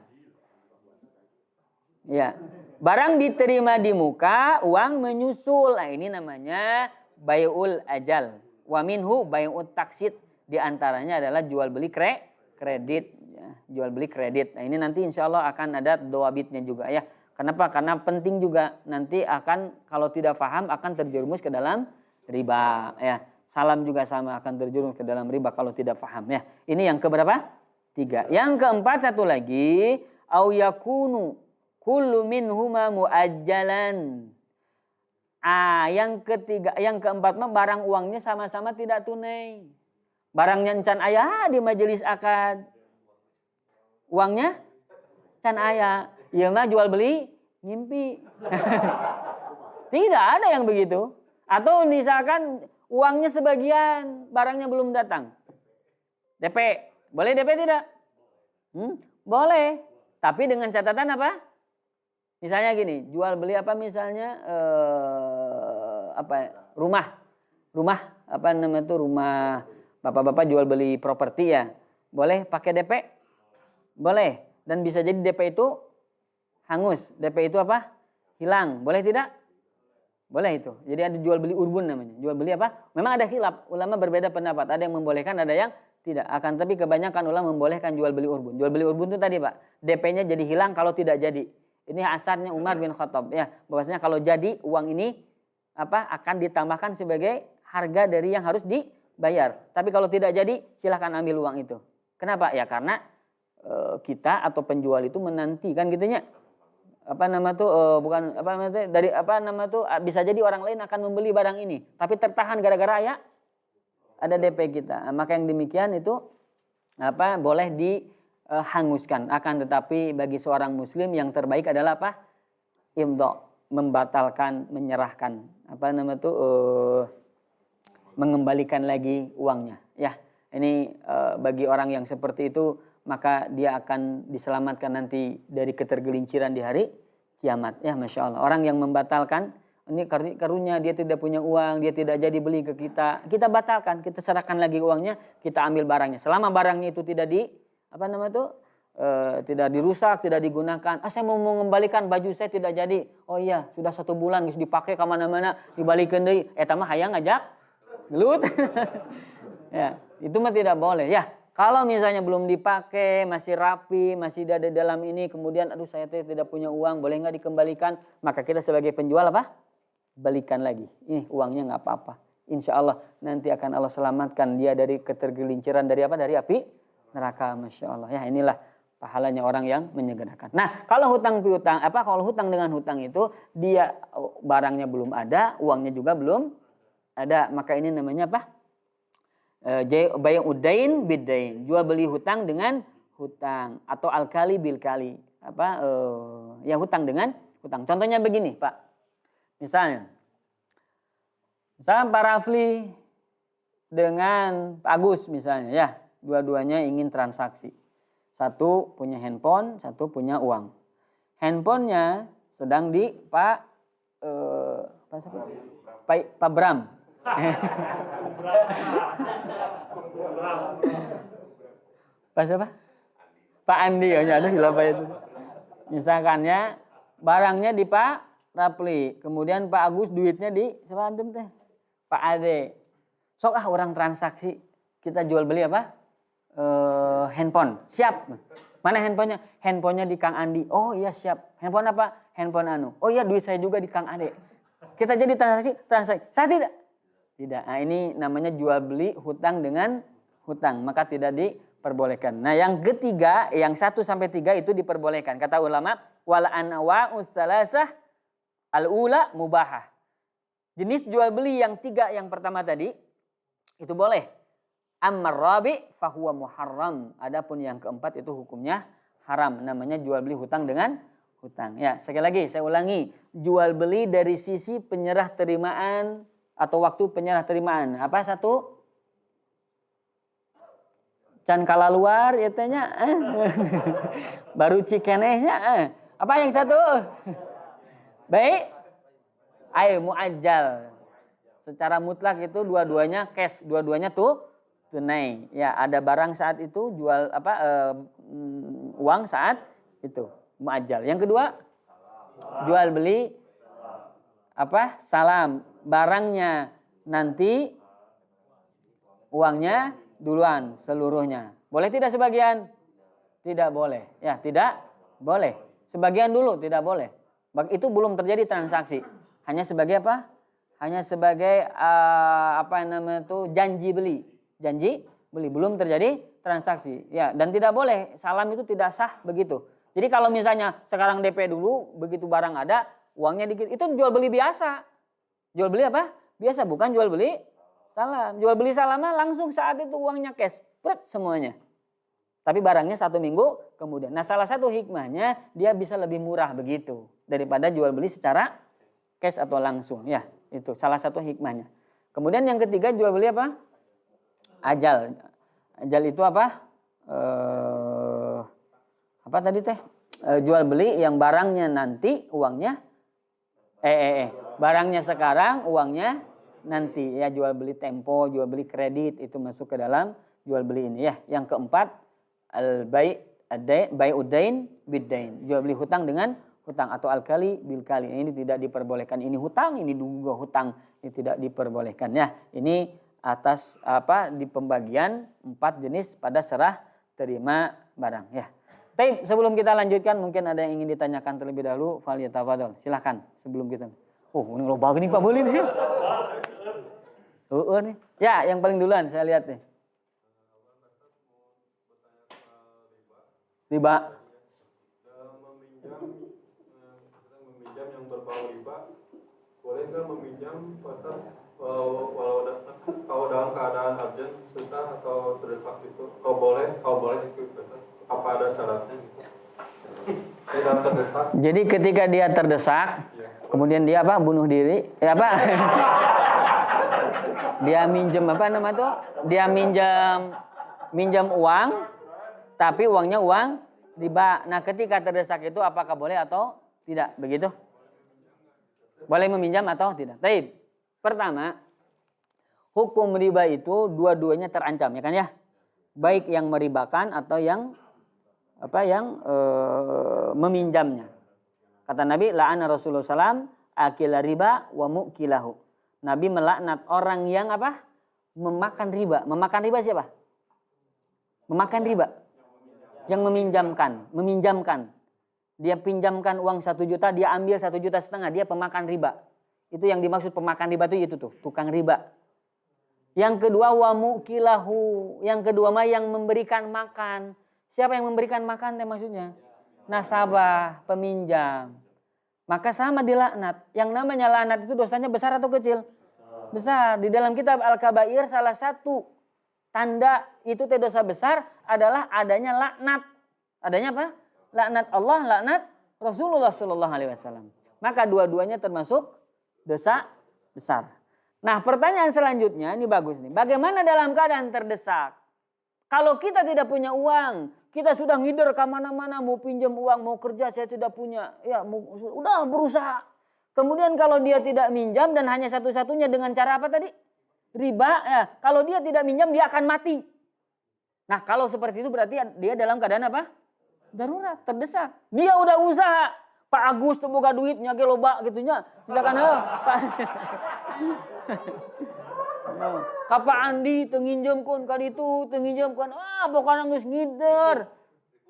Ya. Barang diterima di muka, uang menyusul. Nah, ini namanya bai'ul ajal. Wa minhu bai'ut taksid. Di antaranya adalah jual beli kredit. Ya, jual beli kredit. Nah, ini nanti insya Allah akan ada dawabitnya juga ya. Kenapa? Karena penting juga nanti akan kalau tidak paham akan terjerumus ke dalam riba ya. Salam juga sama akan terjerumus ke dalam riba kalau tidak paham ya. Ini yang keberapa? 3. Yang keempat satu lagi, au yakunu kullu minhuma muajjalan. Yang keempat mah barang uangnya sama-sama tidak tunai. Barangnya encan aya di majelis akad. Uangnya can aya. Ieu mah jual beli ngimpi. Tidak ada yang begitu. Atau misalkan uangnya sebagian, barangnya belum datang. DP. Boleh DP tidak? Boleh. Tapi dengan catatan apa? Misalnya gini, jual beli apa misalnya rumah apa namanya itu rumah bapak-bapak jual beli properti ya. Boleh pakai DP? Boleh. Dan bisa jadi DP itu hangus. DP itu apa? Hilang. Boleh tidak? Boleh itu. Jadi ada jual beli urbun namanya. Jual beli apa? Memang ada khilaf. Ulama berbeda pendapat. Ada yang membolehkan, ada yang tidak. Akan tapi kebanyakan ulama membolehkan jual beli urbun. Jual beli urbun itu tadi Pak. DP-nya jadi hilang kalau tidak jadi. Ini asarnya Umar bin Khattab ya. Bahwasanya kalau jadi uang ini akan ditambahkan sebagai harga dari yang harus dibayar. Tapi kalau tidak jadi silahkan ambil uang itu. Kenapa? Ya karena kita atau penjual itu menantikan gitunya. Bisa jadi orang lain akan membeli barang ini. Tapi tertahan gara-gara ya ada DP kita. Maka yang demikian itu boleh hanguskan. Akan tetapi bagi seorang muslim yang terbaik adalah imdha, membatalkan, menyerahkan mengembalikan lagi uangnya ya. Ini bagi orang yang seperti itu maka dia akan diselamatkan nanti dari ketergelinciran di hari kiamat ya. Masya Allah. Orang yang membatalkan ini karunia dia tidak punya uang, dia tidak jadi beli ke kita batalkan, kita serahkan lagi uangnya, kita ambil barangnya. Selama barangnya itu tidak tidak dirusak, tidak digunakan. Saya mau mengembalikan baju saya tidak jadi. Oh iya, sudah 1 bulan harus dipakai kemana-mana, dibalikin deui. Mah hayang ngajak gelut. Ya, itu mah tidak boleh ya. Kalau misalnya belum dipakai, masih rapi, masih ada dalam ini, kemudian aduh saya tidak punya uang, boleh nggak dikembalikan? Maka kita sebagai penjual balikan lagi. Ini uangnya nggak apa-apa. Insya Allah nanti akan Allah selamatkan dia dari ketergelinciran dari api neraka. Masya Allah. Ya inilah pahalanya orang yang menyegerakan. Nah kalau hutang dengan hutang itu dia barangnya belum ada, uangnya juga belum ada, maka ini namanya Bai'ud dain bid-dain, jual beli hutang dengan hutang atau al-kali bil kali. Hutang dengan hutang. Contohnya begini, Pak. Misalnya Pak Rafli dengan Pak Agus misalnya ya, dua-duanya ingin transaksi. Satu punya handphone, satu punya uang. Handphonenya sedang di Pak Bram. Pak siapa? Pak Andi ya, itu. Misalkannya barangnya di Pak Rapli, kemudian Pak Agus duitnya di siapa antum teh? Pak Ade. Sok orang transaksi, kita jual beli handphone. Siap. Mana handphonenya? Handphonenya di Kang Andi. Oh iya siap. Handphone apa? Handphone anu. Oh iya duit saya juga di Kang Ade. Kita jadi transaksi. Saya tidak. Tidak. Nah, ini namanya jual beli hutang dengan hutang. Maka tidak diperbolehkan. Nah yang ketiga, yang 1 sampai 3 itu diperbolehkan. Kata ulama, wal anwa'us salasah al-ula mubahah. Jenis jual beli yang 3 yang pertama tadi, itu boleh. Ammar rabi fahuwa muharram. Adapun yang keempat itu hukumnya haram. Namanya jual beli hutang dengan hutang. Ya, sekali lagi saya ulangi. Jual beli dari sisi penyerah terimaan atau waktu penyerah terimaan. Apa? 1? Can kala luar ya tehnya. Baru cikenehnya. Apa yang satu? Baik. Ayo muajjal. Secara mutlak itu dua-duanya cash, dua-duanya tuh tunai. Ya, ada barang saat itu, jual uang saat itu, muajjal. Yang kedua, jual beli salam. Barangnya nanti, uangnya duluan seluruhnya. Boleh tidak sebagian? Tidak boleh. Ya, tidak boleh. Sebagian dulu tidak boleh. Itu belum terjadi transaksi. Hanya sebagai apa? Hanya sebagai janji beli. Janji beli, belum terjadi transaksi. Ya, dan tidak boleh salam itu tidak sah begitu. Jadi kalau misalnya sekarang DP dulu, begitu barang ada, uangnya dikit, itu jual beli biasa. Jual beli apa? Biasa, bukan jual beli salam. Jual beli salamnya langsung saat itu uangnya cash, semuanya. Tapi barangnya 1 minggu kemudian. Nah, salah satu hikmahnya dia bisa lebih murah begitu daripada jual beli secara cash atau langsung. Ya, itu salah satu hikmahnya. Kemudian yang ketiga jual beli apa? Ajal. Ajal itu apa? Apa tadi teh? Jual beli yang barangnya nanti uangnya barangnya sekarang uangnya nanti, ya, jual beli tempo, jual beli kredit itu masuk ke dalam jual beli ini, ya. Yang keempat bai'udain biddain, jual beli hutang dengan hutang atau al-kali bil kali. Ini tidak diperbolehkan, ini hutang, ini juga hutang, ini tidak diperbolehkan, ya. Ini atas di pembagian 4 jenis pada serah terima barang, ya. Tapi sebelum kita lanjutkan mungkin ada yang ingin ditanyakan terlebih dahulu, fal yatafadhol. Silahkan sebelum kita. Ini loba gini Pak Boleh nih. Nih. Ya, yang paling duluan saya lihat nih. Riba. Meminjam yang berbau riba, boleh nggak meminjam kalau dalam keadaan urgent, susah atau terdesak itu? Kalau boleh itu, apa ada syaratnya? Terdesak. Jadi ketika dia terdesak, ya. Kemudian dia bunuh diri, dia minjem Dia minjem uang, tapi uangnya uang riba. Nah, ketika terdesak itu apakah boleh atau tidak? Begitu? Boleh meminjam atau tidak? Baik. Pertama, hukum riba itu dua-duanya terancam, ya kan ya? Baik yang meribakan atau yang meminjamnya. Kata Nabi, la'ana Rasulullah SAW akila riba wa mu'kilahu. Nabi melaknat orang yang memakan riba. Memakan riba siapa? Memakan riba. Yang meminjamkan. Dia pinjamkan uang 1 juta, dia ambil 1,5 juta, dia pemakan riba. Itu yang dimaksud pemakan riba itu tuh, tukang riba. Yang kedua wa mu'kilahu. Yang kedua yang memberikan makan. Siapa yang memberikan makan maksudnya? Nasabah, peminjam. Maka sama dilaknat. Yang namanya laknat itu dosanya besar atau kecil? Besar. Di dalam kitab Al-Kabair salah satu tanda itu dosa besar adalah adanya laknat. Adanya apa? Laknat Allah, laknat Rasulullah SAW. Maka dua-duanya termasuk dosa besar. Nah, pertanyaan selanjutnya ini bagus nih. Bagaimana dalam keadaan terdesak? Kalau kita tidak punya uang, kita sudah ngider ke mana-mana mau pinjam uang, mau kerja saya tidak punya. Ya, udah berusaha. Kemudian kalau dia tidak minjam dan hanya satu-satunya dengan cara apa tadi? Riba. Ya, kalau dia tidak minjam dia akan mati. Nah, kalau seperti itu berarti dia dalam keadaan apa? Darurat, terdesak. Dia udah usaha. Pak Agus tuh buka duit nyake loba gitunya. Misalkan Pak Kapa Andi tenginjemkeun ka ditu, tenginjemkeun. Pokoknya geus ngider.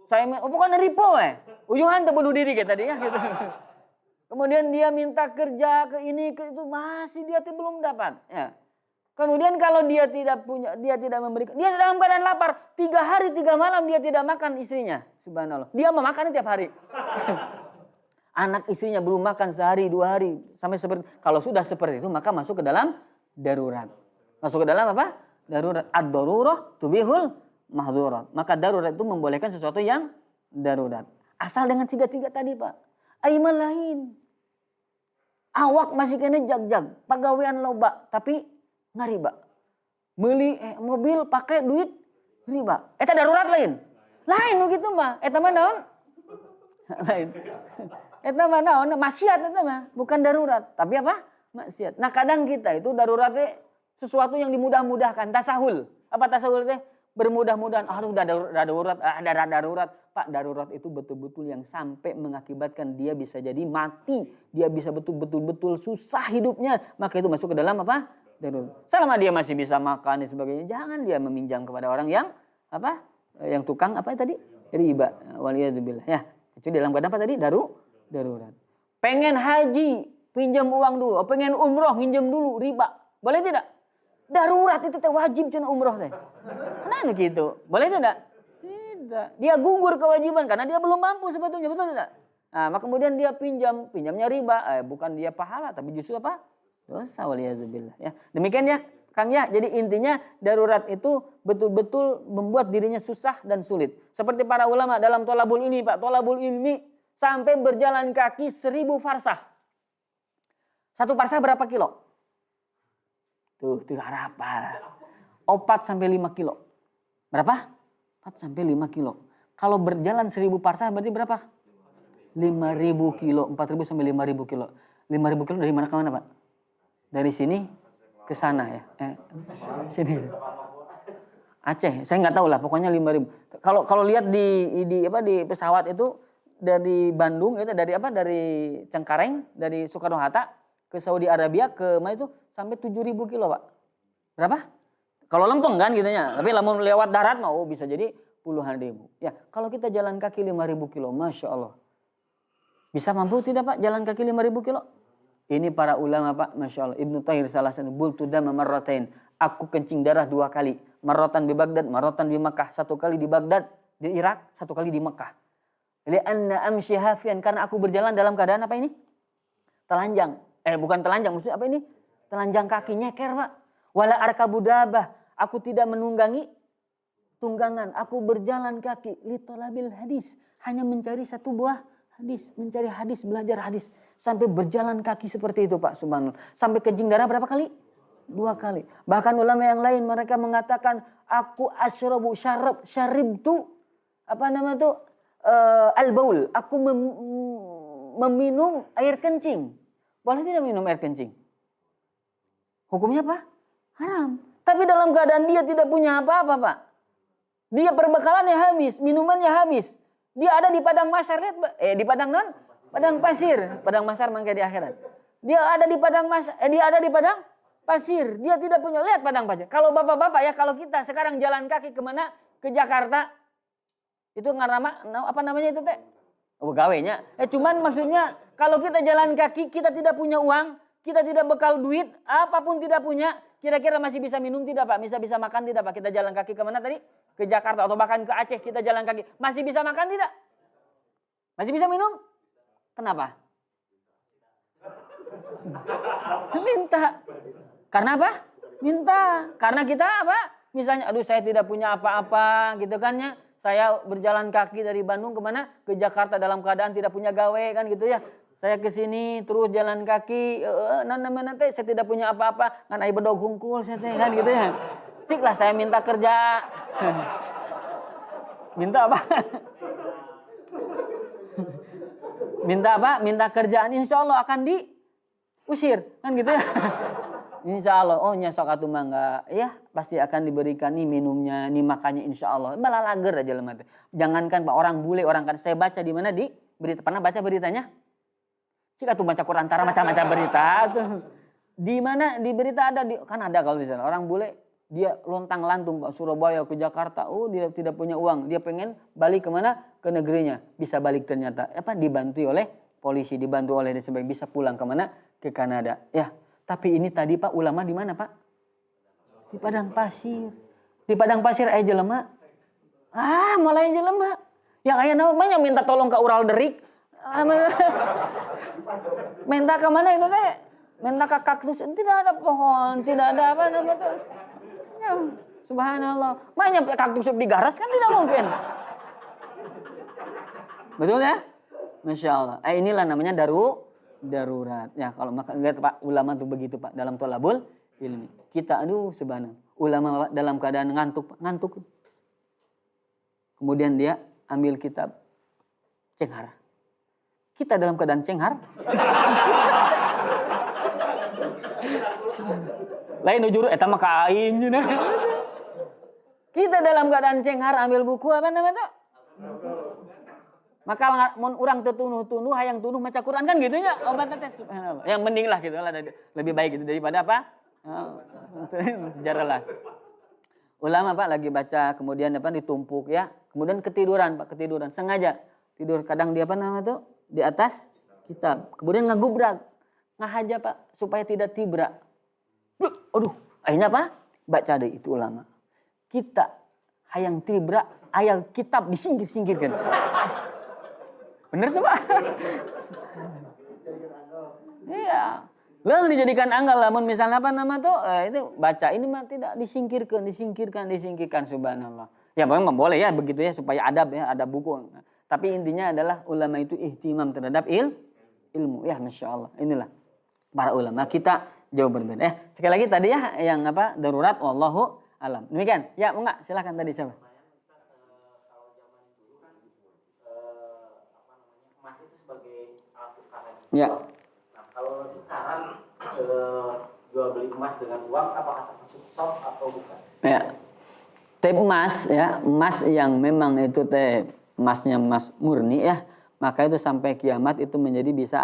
Saya pokoknya ripo Ujungan teu bunuh diri kayak tadi ya gitu. Kemudian dia minta kerja ke ini ke itu, masih dia belum dapat, ya. Kemudian kalau dia tidak punya, dia tidak memberikan, dia dalam keadaan lapar, 3 hari 3 malam dia tidak makan istrinya. Subhanallah. Dia memakannya tiap hari. Anak istrinya belum makan sehari 2 hari sampai seperti, kalau sudah seperti itu maka masuk ke dalam darurat. Masuk ke dalam apa? Darurat. Ad-darurah tubihul mahzurat. Maka darurat itu membolehkan sesuatu yang darurat. Asal dengan 3 tadi, Pak. Aiman lain. Awak masih kena jag-jag, pagawean loba tapi ngariba. Beli mobil pakai duit Riba. Eta darurat lain. Lain begitu mah. Eta mah naon? Lain. Eta mah naon? Maksiat eta mah, bukan darurat. Tapi apa? Maksiat. Nah, kadang kita itu daruratnya sesuatu yang dimudah-mudahkan, tasahul. Apa tasahul teh? Bermudah-mudahan harus darurat, ada darurat. Pak, darurat itu betul-betul yang sampai mengakibatkan dia bisa jadi mati, dia bisa betul-betul susah hidupnya. Maka itu masuk ke dalam apa? Darurat. Selama dia masih bisa makan dan sebagainya, jangan dia meminjam kepada orang yang apa? Yang tukang apa tadi? Riba. Waliyadzubillah. Ya, itu dalam keadaan apa tadi? Darurat. Pengen haji, pinjam uang dulu. Pengen umroh, pinjam dulu, riba. Boleh tidak? Darurat itu teh wajib cina umroh teh. Nah gitu. Boleh tidak? Tidak. Dia gugur kewajiban karena dia belum mampu sebetulnya, betul tidak? Nah, maka kemudian dia pinjamnya riba. Bukan dia pahala tapi justru apa? Dosa, waliyadzubillah. Ya. Demikian ya Kang ya. Jadi intinya darurat itu betul-betul membuat dirinya susah dan sulit. Seperti para ulama dalam tolabul ini Pak. Tolabul ilmi sampai berjalan kaki 1000 farsah. 1 farsah berapa kilo? Tuh harapan. 4 sampai 5 kilo. Berapa? 4 sampai 5 kilo. Kalau berjalan 1000 farsah berarti berapa? 5.000 kilo. 4.000 sampai 5.000 kilo. 5.000 kilo dari mana ke mana Pak? Dari sini ke sana ya. Sini. Aceh. Saya nggak tahu lah. Pokoknya 5.000. Kalau lihat di pesawat itu dari Bandung itu dari Cengkareng, dari Soekarno Hatta ke Saudi Arabia ke mana itu sampai 7.000 kilo Pak. Berapa? Kalau lempeng kan gitunya. Tapi lamun lewat darat mau bisa jadi puluhan ribu. Ya, kalau kita jalan kaki 5.000 kilo, Masya Allah. Bisa mampu tidak Pak jalan kaki 5.000 kilo? Ini para ulama Pak, Masya Allah. Ibnu Tahir salah satu. Bultu dama marratain. Aku kencing darah 2 kali. Marratan di Baghdad, marratan di Makkah. 1 kali di Baghdad, di Irak, 1 kali di Makkah. Lianna amshi hafian. Karena aku berjalan dalam keadaan apa ini? Telanjang. Bukan telanjang, maksudnya apa ini? Telanjang kaki, nyeker Pak. Wala arkabu dabah. Aku tidak menunggangi tunggangan. Aku berjalan kaki. Litolabil hadis. Hanya mencari 1 buah hadis. Mencari hadis, belajar hadis. Sampai berjalan kaki seperti itu Pak. Subhanallah. Sampai kencing darah berapa kali? 2 kali. Bahkan ulama yang lain mereka mengatakan. Aku asyrabu syaribtu. Apa nama itu? Al-baul. Aku meminum air kencing. Boleh tidak minum air kencing? Hukumnya apa? Haram. Tapi dalam keadaan dia tidak punya apa-apa Pak. Dia perbekalannya habis, minumannya habis. Dia ada di padang mahsyar, lihat di padang padang pasir. Padang mahsyar mangke di akhirat. Dia ada di padang pasir. Dia tidak punya, lihat padang pasir. Kalau bapak-bapak ya, kalau kita sekarang jalan kaki kemana? Ke Jakarta. Itu apa namanya itu teh? Gawainya. Cuman maksudnya kalau kita jalan kaki, kita tidak punya uang, kita tidak bekal duit, apapun tidak punya, kira-kira masih bisa minum tidak Pak? Bisa makan tidak Pak? Kita jalan kaki kemana tadi? Ke Jakarta atau bahkan ke Aceh kita jalan kaki. Masih bisa makan tidak? Masih bisa minum? Kenapa? Minta. Karena apa? Minta. Karena kita apa? Misalnya, aduh saya tidak punya apa-apa gitu kan ya. Saya berjalan kaki dari Bandung kemana? Ke Jakarta dalam keadaan tidak punya gawe kan gitu ya. Saya ke sini terus jalan kaki. Nanti saya tidak punya apa-apa. Kan air bedog hungkul saya kan gitu ya. Cik lah saya minta kerja. Minta apa? Minta apa? Minta kerjaan. Insya Allah akan diusir kan gitu ya. Insya Allah, oh nyesok atuh mangga, ya pasti akan diberikan nih minumnya, nih makannya insya Allah. Malah lager aja lemah. Jangankan Pak orang bule, orang kan saya baca di mana di berita, pernah baca beritanya? Cik atuh baca Quran antara macam-macam berita tuh. Di mana di berita ada kan ada kalau di sana orang bule dia lontang-lantung Pak Surabaya ke Jakarta, dia tidak punya uang, dia pengen balik kemana? Ke negerinya, bisa balik ternyata dibantu oleh polisi, dibantu oleh dan sebagainya, bisa pulang kemana? Ke Kanada, ya. Tapi ini tadi Pak ulama di mana Pak? Di padang pasir. Di padang pasir aja jelema. Mulai jelema. Yang aya namanya minta tolong ke Ural Derik. Minta ke mana itu teh? Minta ke kaktus. Tidak ada pohon, tidak ada apa namanya. Ya, subhanallah. Banyak kaktus digaras kan tidak mungkin. Betul ya? Masya Allah. Inilah namanya darurat. Ya kalau lihat Pak ulama tuh begitu Pak dalam tolabul ilmi. Kita subhanallah. Ulama dalam keadaan ngantuk. kemudian dia ambil kitab cenghar. Kita dalam keadaan cenghar. Lain ujur eta mah kain cenah. Kita dalam keadaan cenghar ambil buku apa namanya tuh? Maka mun urang teu tunuh-tunuh hayang tunuh maca Quran kan gitu nya. Obat teh subhanallah. Yang mending lah gitu lah, lebih baik gitu daripada apa? Sejarah lah. Ulama Pak lagi baca kemudian apa ditumpuk ya. Kemudian ketiduran Pak, ketiduran sengaja. Tidur kadang dia apa namanya tuh? Di atas kitab. Kemudian ngagubrak. Ngahaja Pak supaya tidak tibra. Aduh, akhirnya apa? Baca deh itu ulama. Kita hayang tibra, ayat kitab disingkir-singkirkan. Bener tuh Pak? Iya. Lalu dijadikan anggal lamun misalnya apa nama tuh itu baca ini mah tidak disingkirkan subhanallah. Ya memang boleh ya begitu ya supaya adab ya, ada buku. Tapi intinya adalah ulama itu ihtimam terhadap ilmu. Ya Masya Allah. Inilah para ulama kita jauh berbeda. Sekali lagi tadi ya yang apa darurat wallahu alam. Demikian. Ya enggak silakan tadi siapa? Kalau zaman dulu kan emas itu sebagai alat tukar. Ya. Nah kalau sekarang jual beli emas dengan uang apakah termasuk shop atau bukan? Ya. Teh emas ya, emas yang memang itu teh emasnya emas murni ya, maka itu sampai kiamat itu menjadi bisa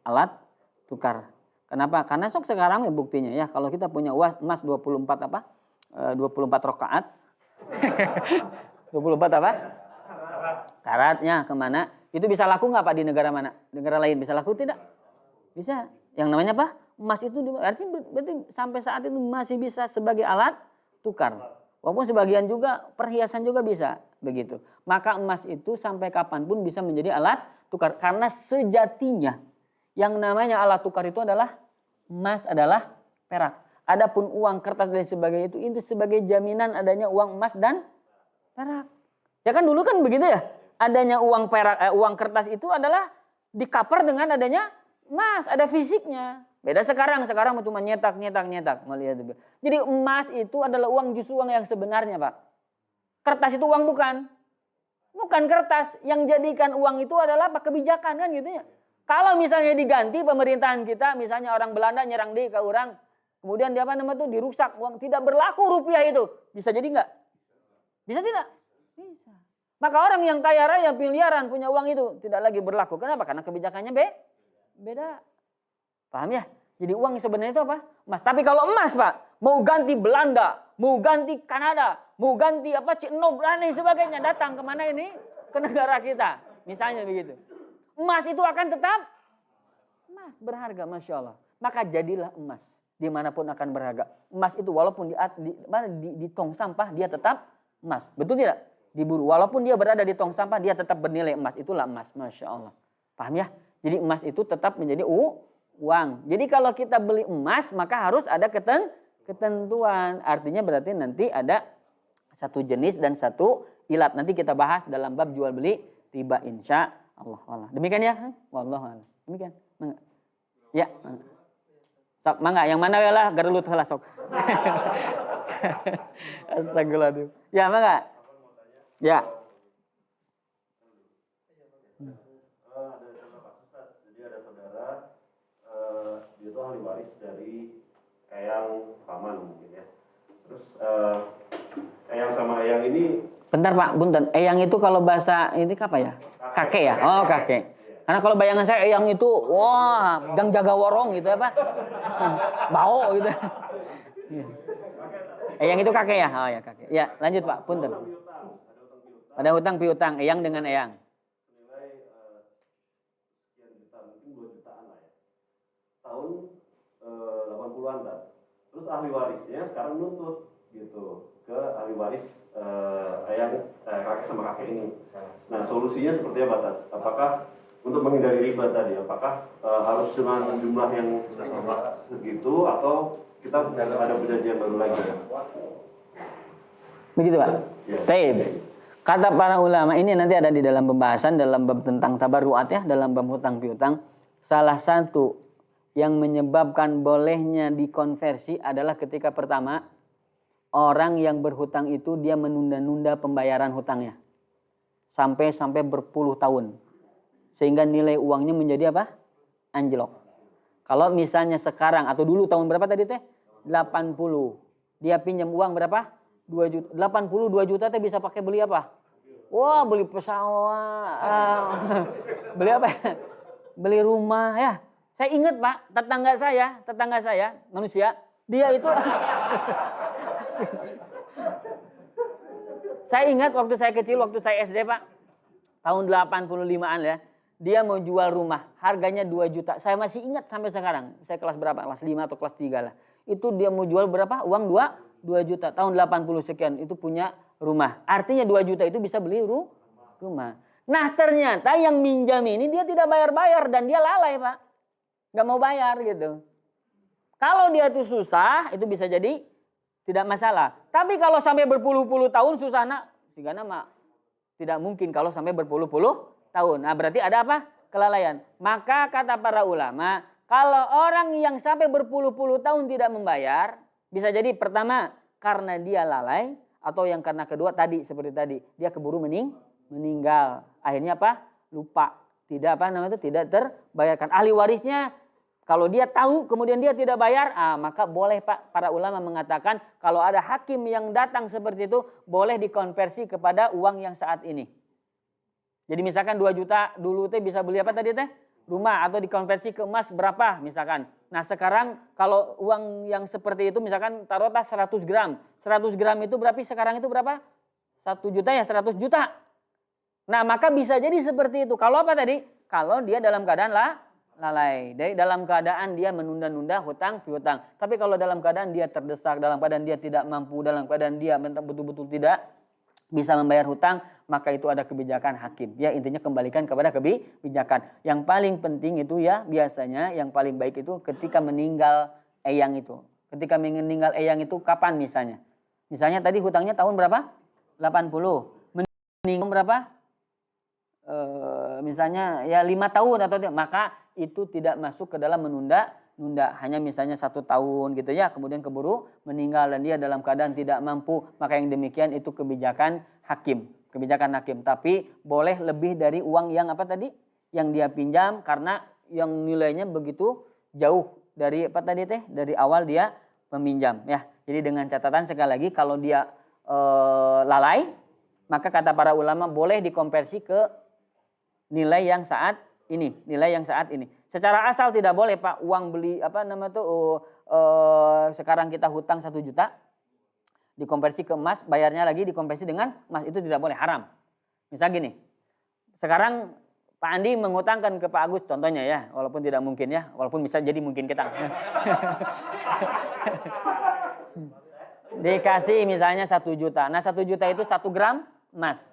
alat tukar. Kenapa? Karena sok sekarang ya buktinya ya, kalau kita punya emas 24 apa? 24 rakaat. 24 apa? Karatnya kemana? Itu bisa laku nggak Pak di negara mana? Negara lain bisa laku tidak? Bisa. Yang namanya apa? Emas itu artinya berarti sampai saat itu masih bisa sebagai alat tukar. Walaupun sebagian juga perhiasan juga bisa begitu. Maka emas itu sampai kapanpun bisa menjadi alat tukar. Karena sejatinya yang namanya alat tukar itu adalah emas adalah perak. Adapun uang kertas dan sebagainya itu sebagai jaminan adanya uang emas dan perak. Ya kan dulu kan begitu ya. Adanya uang perak, uang kertas itu adalah di-cover dengan adanya emas, ada fisiknya. Beda sekarang cuma nyetak. Melihat. Jadi emas itu adalah uang justru uang yang sebenarnya Pak. Kertas itu uang bukan. Bukan kertas. Yang jadikan uang itu adalah apa? Kebijakan kan gitu ya. Kalau misalnya diganti pemerintahan kita, misalnya orang Belanda nyerang di ke orang, kemudian dia apa namanya tuh dirusak uang, tidak berlaku rupiah itu. Bisa jadi enggak? Bisa tidak? Bisa. Maka orang yang kaya raya miliaran punya uang itu tidak lagi berlaku. Kenapa? Karena kebijakannya beda. Paham ya? Jadi uang sebenarnya itu apa? Emas. Tapi kalau emas Pak, mau ganti Belanda, mau ganti Kanada, mau ganti apa Cina dan sebagainya, datang kemana ini? Ke negara kita. Misalnya begitu. Emas itu akan tetap emas berharga, Masya Allah. Maka jadilah emas. Dimanapun akan berharga. Emas itu walaupun di tong sampah dia tetap emas. Betul tidak? Diburu. Walaupun dia berada di tong sampah dia tetap bernilai emas. Itulah emas, Masya Allah. Paham ya? Jadi emas itu tetap menjadi uang. Jadi kalau kita beli emas maka harus ada ketentuan. Artinya berarti nanti ada satu jenis dan satu ilat. Nanti kita bahas dalam bab jual beli riba insya Allah. Demikian ya? Wallahu a'lam. Demikian. Mangga. Ya. Sok mangga yang mana ya lah gerulut heula sok. Astagfirullahaladzim. Ya mangga. Ya. Jadi ada saudara dia itu ahli waris dari eyang paman mungkin ya. Terus eyang sama eyang ini. Bentar Pak, punten. Eyang itu kalau bahasa ini apa ya? Kakek ya? Oh kakek. Karena kalau bayangan saya eyang itu, wah, gang jaga warong gitu ya Pak. Bau gitu. Eyang itu kakek ya? Oh ya kakek. Ya lanjut Pak, punten. Ada hutang piutang, eyang dengan eyang. Senilai sekian juta, mungkin 2 jutaan lah ya. Tahun 80-an kan. Terus ahli warisnya sekarang nuntut gitu ke ahli waris eyang kakek sama kakek ini. Nah solusinya seperti apa Tat? Apakah untuk menghindari riba tadi, apakah harus dengan jumlah yang segitu atau kita ada perjanjian baru lagi? Begitu Pak? Ya. Taib. Kata para ulama ini nanti ada di dalam pembahasan dalam bab tentang tabarruat ya, dalam bab hutang piutang. Salah satu yang menyebabkan bolehnya dikonversi adalah ketika pertama orang yang berhutang itu dia menunda-nunda pembayaran hutangnya. sampai berpuluh tahun. Sehingga nilai uangnya menjadi apa? Anjlok. Kalau misalnya sekarang atau dulu tahun berapa tadi teh? 80. Dia pinjam uang berapa? 2 juta. 82 juta teh bisa pakai beli apa? Wah, beli pesawat. Beli apa? Beli rumah ya. Saya ingat Pak, tetangga saya manusia, dia itu saya ingat waktu saya kecil, waktu saya SD Pak, tahun 85-an ya, dia mau jual rumah, harganya 2 juta. Saya masih ingat sampai sekarang, saya kelas berapa? Kelas 5 atau kelas 3 lah. Itu dia mau jual berapa? Uang 2 juta, tahun 80 sekian, itu punya rumah. Artinya 2 juta itu bisa beli rumah. Nah ternyata yang minjam ini dia tidak bayar-bayar dan dia lalai Pak. Nggak mau bayar gitu. Kalau dia itu susah, itu bisa jadi tidak masalah. Tapi kalau sampai berpuluh-puluh tahun susah nak, sigana mah tidak mungkin kalau sampai berpuluh-puluh tahun. Nah berarti ada apa? Kelalaian. Maka kata para ulama, kalau orang yang sampai berpuluh-puluh tahun tidak membayar, bisa jadi pertama karena dia lalai, atau yang karena kedua tadi seperti tadi, dia keburu meninggal. Akhirnya apa? Lupa. Tidak terbayarkan. Ahli warisnya kalau dia tahu kemudian dia tidak bayar, maka boleh Pak, para ulama mengatakan kalau ada hakim yang datang seperti itu boleh dikonversi kepada uang yang saat ini. Jadi misalkan 2 juta dulu teh bisa beli apa tadi teh? Rumah, atau dikonversi ke emas berapa misalkan. Nah sekarang kalau uang yang seperti itu misalkan taruhlah 100 gram. 100 gram itu berapa sekarang itu berapa? 1 juta ya 100 juta. Nah maka bisa jadi seperti itu. Kalau apa tadi? Kalau dia dalam keadaan lalai. Dari dalam keadaan dia menunda-nunda hutang piutang. Tapi kalau dalam keadaan dia terdesak, dalam keadaan dia tidak mampu, dalam keadaan dia betul-betul tidak bisa membayar hutang, maka itu ada kebijakan hakim. Ya intinya kembalikan kepada kebijakan. Yang paling penting itu ya biasanya yang paling baik itu ketika meninggal eyang itu. Ketika meninggal eyang itu kapan misalnya? Misalnya tadi hutangnya tahun berapa? 80. Meninggal berapa? Misalnya ya 5 tahun atau tidak, maka itu tidak masuk ke dalam menunda, hanya misalnya 1 tahun gitu ya, kemudian keburu meninggal dan dia dalam keadaan tidak mampu, maka yang demikian itu kebijakan hakim. Tapi boleh lebih dari uang yang apa tadi? Yang dia pinjam karena yang nilainya begitu jauh dari apa tadi teh? Dari awal dia meminjam ya. Jadi dengan catatan sekali lagi kalau dia lalai, maka kata para ulama boleh dikonversi ke nilai yang saat ini. Secara asal tidak boleh Pak, uang beli sekarang kita hutang 1 juta, dikonversi ke emas, bayarnya lagi dikonversi dengan emas, itu tidak boleh, haram. Misal gini, sekarang Pak Andi mengutangkan ke Pak Agus contohnya ya, walaupun tidak mungkin ya, walaupun bisa jadi mungkin kita. Dikasih misalnya 1 juta, nah 1 juta itu 1 gram emas.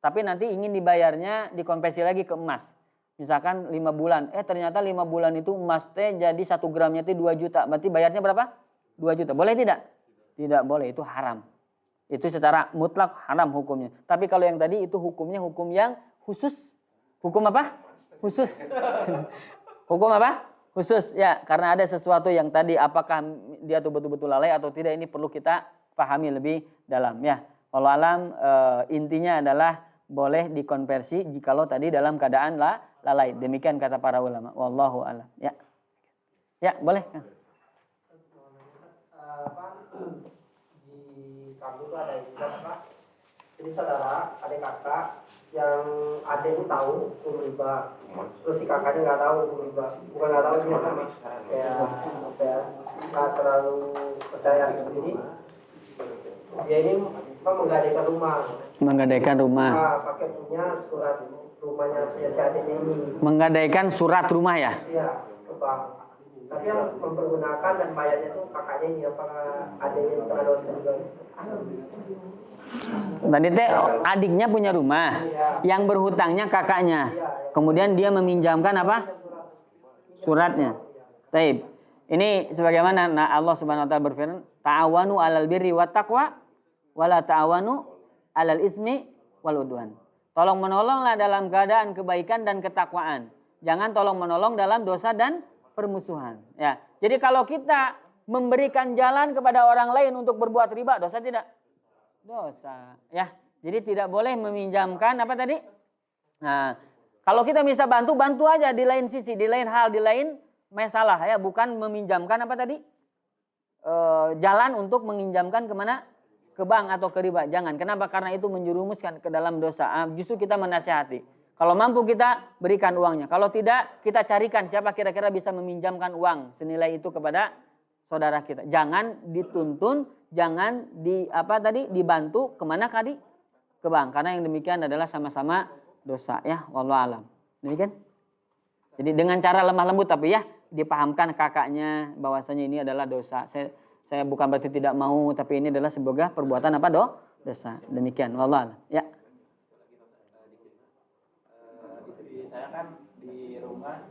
Tapi nanti ingin dibayarnya dikonversi lagi ke emas. Misalkan 5 bulan. Ternyata 5 bulan itu emas teh jadi 1 gramnya itu 2 juta. Berarti bayarnya berapa? 2 juta. Boleh tidak? Tidak boleh, itu haram. Itu secara mutlak haram hukumnya. Tapi kalau yang tadi itu hukumnya hukum yang khusus. Hukum apa? Khusus. Hukum apa? Khusus. Ya, karena ada sesuatu yang tadi apakah dia tuh betul-betul lalai atau tidak, ini perlu kita pahami lebih dalam ya. Walau alam intinya adalah boleh dikonversi jikalau tadi dalam keadaan lalai. Demikian kata para ulama. Wallahu alam. Ya. Ya, boleh. Di kampus itu ada yang bilang apa? Jadi saudara, adik kakak yang adik itu tahu hukum riba, terus si kakaknya nggak tahu hukum riba, bukan nggak tahu dia kan nggak terlalu percaya sendiri. Dia ini menggadaikan rumah. Pakai punya surat rumahnya punya si adiknya ini. Menggadaikan surat rumah ya? Iya, ke bank. Tapi yang mempergunakan dan bayarnya itu kakaknya ini, apa adiknya itu ada dosa juga. Tadi teh adiknya punya rumah, yang berhutangnya kakaknya. Kemudian dia meminjamkan apa? Suratnya. Taib. Ini sebagaimana Allah Subhanahu wa taala berfirman, "Ta'awanu 'alal birri wat taqwa wala ta'awanu 'alal ismi wal udwan." Tolong menolonglah dalam keadaan kebaikan dan ketakwaan. Jangan tolong menolong dalam dosa dan permusuhan. Ya. Jadi kalau kita memberikan jalan kepada orang lain untuk berbuat riba, dosa tidak? Dosa. Ya. Jadi tidak boleh meminjamkan apa tadi? Nah, kalau kita bisa bantu, bantu aja di lain sisi, di lain hal, di lain masalah ya, bukan meminjamkan apa tadi? Jalan untuk menginjamkan kemana? Ke bank atau ke riba. Jangan. Kenapa? Karena itu menjerumuskan ke dalam dosa. Justru kita menasihati. Kalau mampu kita berikan uangnya. Kalau tidak, kita carikan siapa kira-kira bisa meminjamkan uang senilai itu kepada saudara kita. Jangan dituntun, jangan dibantu kemana tadi? Ke bank. Karena yang demikian adalah sama-sama dosa ya. Wallahu alam. Demikian. Jadi dengan cara lemah lembut tapi ya dipahamkan kakaknya bahwasanya ini adalah dosa. Saya bukan berarti tidak mau, tapi ini adalah sebuah perbuatan apa dosa. Demikian. Wallahu alam. Ya. Istri saya kan di rumah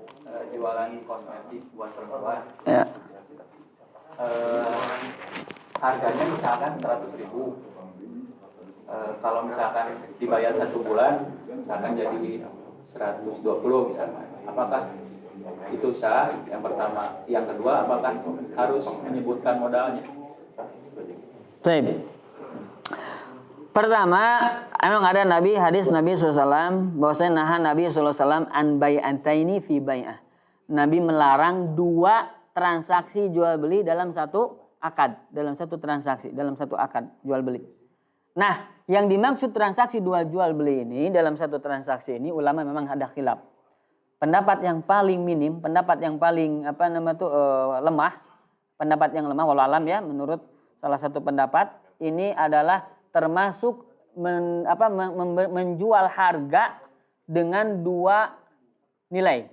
jualan kosmetik buat perempuan. Ya. Harganya misalkan 100.000. Kalau misalkan dibayar 1 bulan, misalkan jadi 120 misalkan. Apakah itu sah? Yang pertama, yang kedua, apakah harus menyebutkan modalnya? Baik. Pertama, emang ada hadis Nabi SAW bahwasanya nahan Nabi SAW an bai'ataini fi bai'ah. Nabi melarang 2 transaksi jual beli dalam satu akad, dalam satu transaksi, dalam satu akad jual beli. Nah, yang dimaksud transaksi 2 jual beli ini dalam satu transaksi ini ulama memang ada khilaf. Pendapat yang paling minim, pendapat yang paling lemah, pendapat yang lemah walau alam ya, menurut salah satu pendapat ini adalah termasuk menjual harga dengan 2 nilai.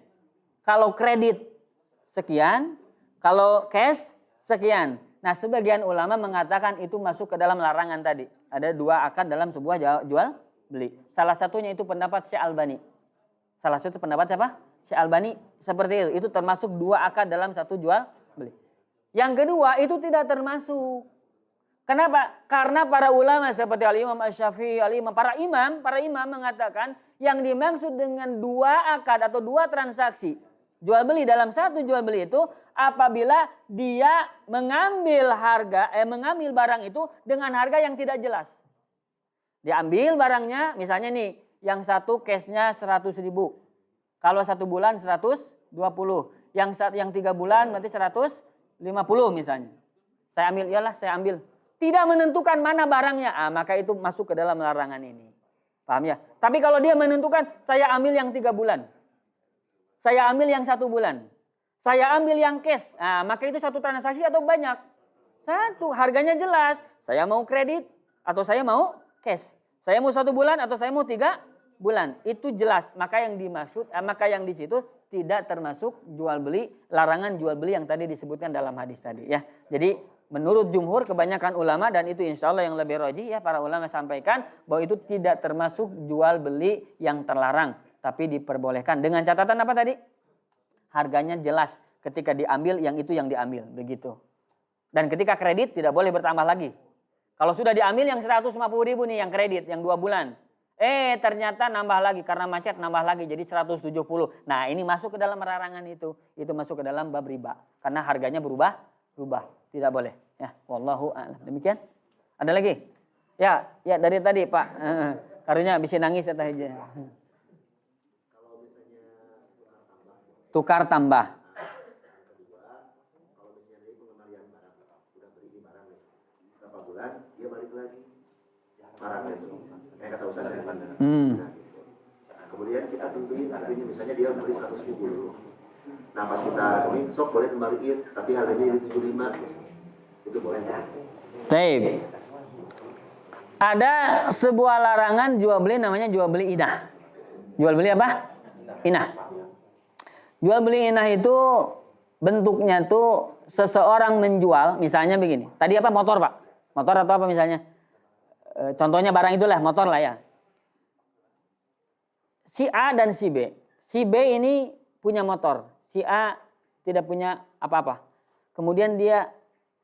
Kalau kredit sekian, kalau cash sekian. Nah, sebagian ulama mengatakan itu masuk ke dalam larangan tadi. Ada 2 akad dalam sebuah jual beli. Salah satunya itu pendapat Syekh Albani. Salah satu pendapat siapa? Syekh Albani seperti itu. Itu termasuk 2 akad dalam satu jual beli. Yang kedua itu tidak termasuk. Kenapa? Karena para ulama seperti Al-Imam Asy-Syafi'i, para imam mengatakan yang dimaksud dengan 2 akad atau 2 transaksi jual beli dalam satu jual beli itu apabila dia mengambil barang itu dengan harga yang tidak jelas. Diambil barangnya, misalnya nih, yang satu cashnya 100.000. Kalau 1 bulan 120. Yang 3 bulan berarti 150 misalnya. Saya ambil. Tidak menentukan mana barangnya, maka itu masuk ke dalam larangan ini. Paham ya? Tapi kalau dia menentukan, saya ambil yang 3 bulan. Saya ambil yang 1 bulan. Saya ambil yang cash. Maka itu satu transaksi atau banyak? Satu, harganya jelas. Saya mau kredit atau saya mau cash. Saya mau 1 bulan atau saya mau 3 bulan. Itu jelas. Maka yang dimaksud, maka yang di situ tidak termasuk jual beli, larangan jual beli yang tadi disebutkan dalam hadis tadi. Ya, jadi menurut jumhur kebanyakan ulama dan itu insya Allah yang lebih rajih ya para ulama sampaikan bahwa itu tidak termasuk jual beli yang terlarang. Tapi diperbolehkan dengan catatan apa tadi? Harganya jelas ketika diambil yang itu yang diambil begitu. Dan ketika kredit tidak boleh bertambah lagi. Kalau sudah diambil yang 150.000 nih yang kredit yang 2 bulan. Ternyata nambah lagi karena macet nambah lagi jadi 170. Nah, ini masuk ke dalam larangan itu. Itu masuk ke dalam bab riba karena harganya berubah. Tidak boleh. Ya, wallahu a'lam. Demikian. Ada lagi? Ya dari tadi, Pak. Karunya bisa nangis atau aja. Tukar tambah. Kalau misalnya dia pengembalian barang, udah beli di barang berapa bulan, dia balik lagi barangnya itu. Kayak kata Ustaz tadi. Nah, kemudian kita tentuin harganya, misalnya dia beli 100.000 dulu. Nah pas kita ini sok boleh kembaliin, tapi harganya jadi 75. Itu boleh. Baik. Ada sebuah larangan jual beli namanya jual beli inah. Jual beli apa? Inah. Jual beli inah itu bentuknya tuh seseorang menjual, misalnya begini. Tadi apa motor Pak? Motor atau apa misalnya? Contohnya barang itulah, motor lah ya. Si A dan si B. Si B ini punya motor. Si A tidak punya apa-apa. Kemudian dia,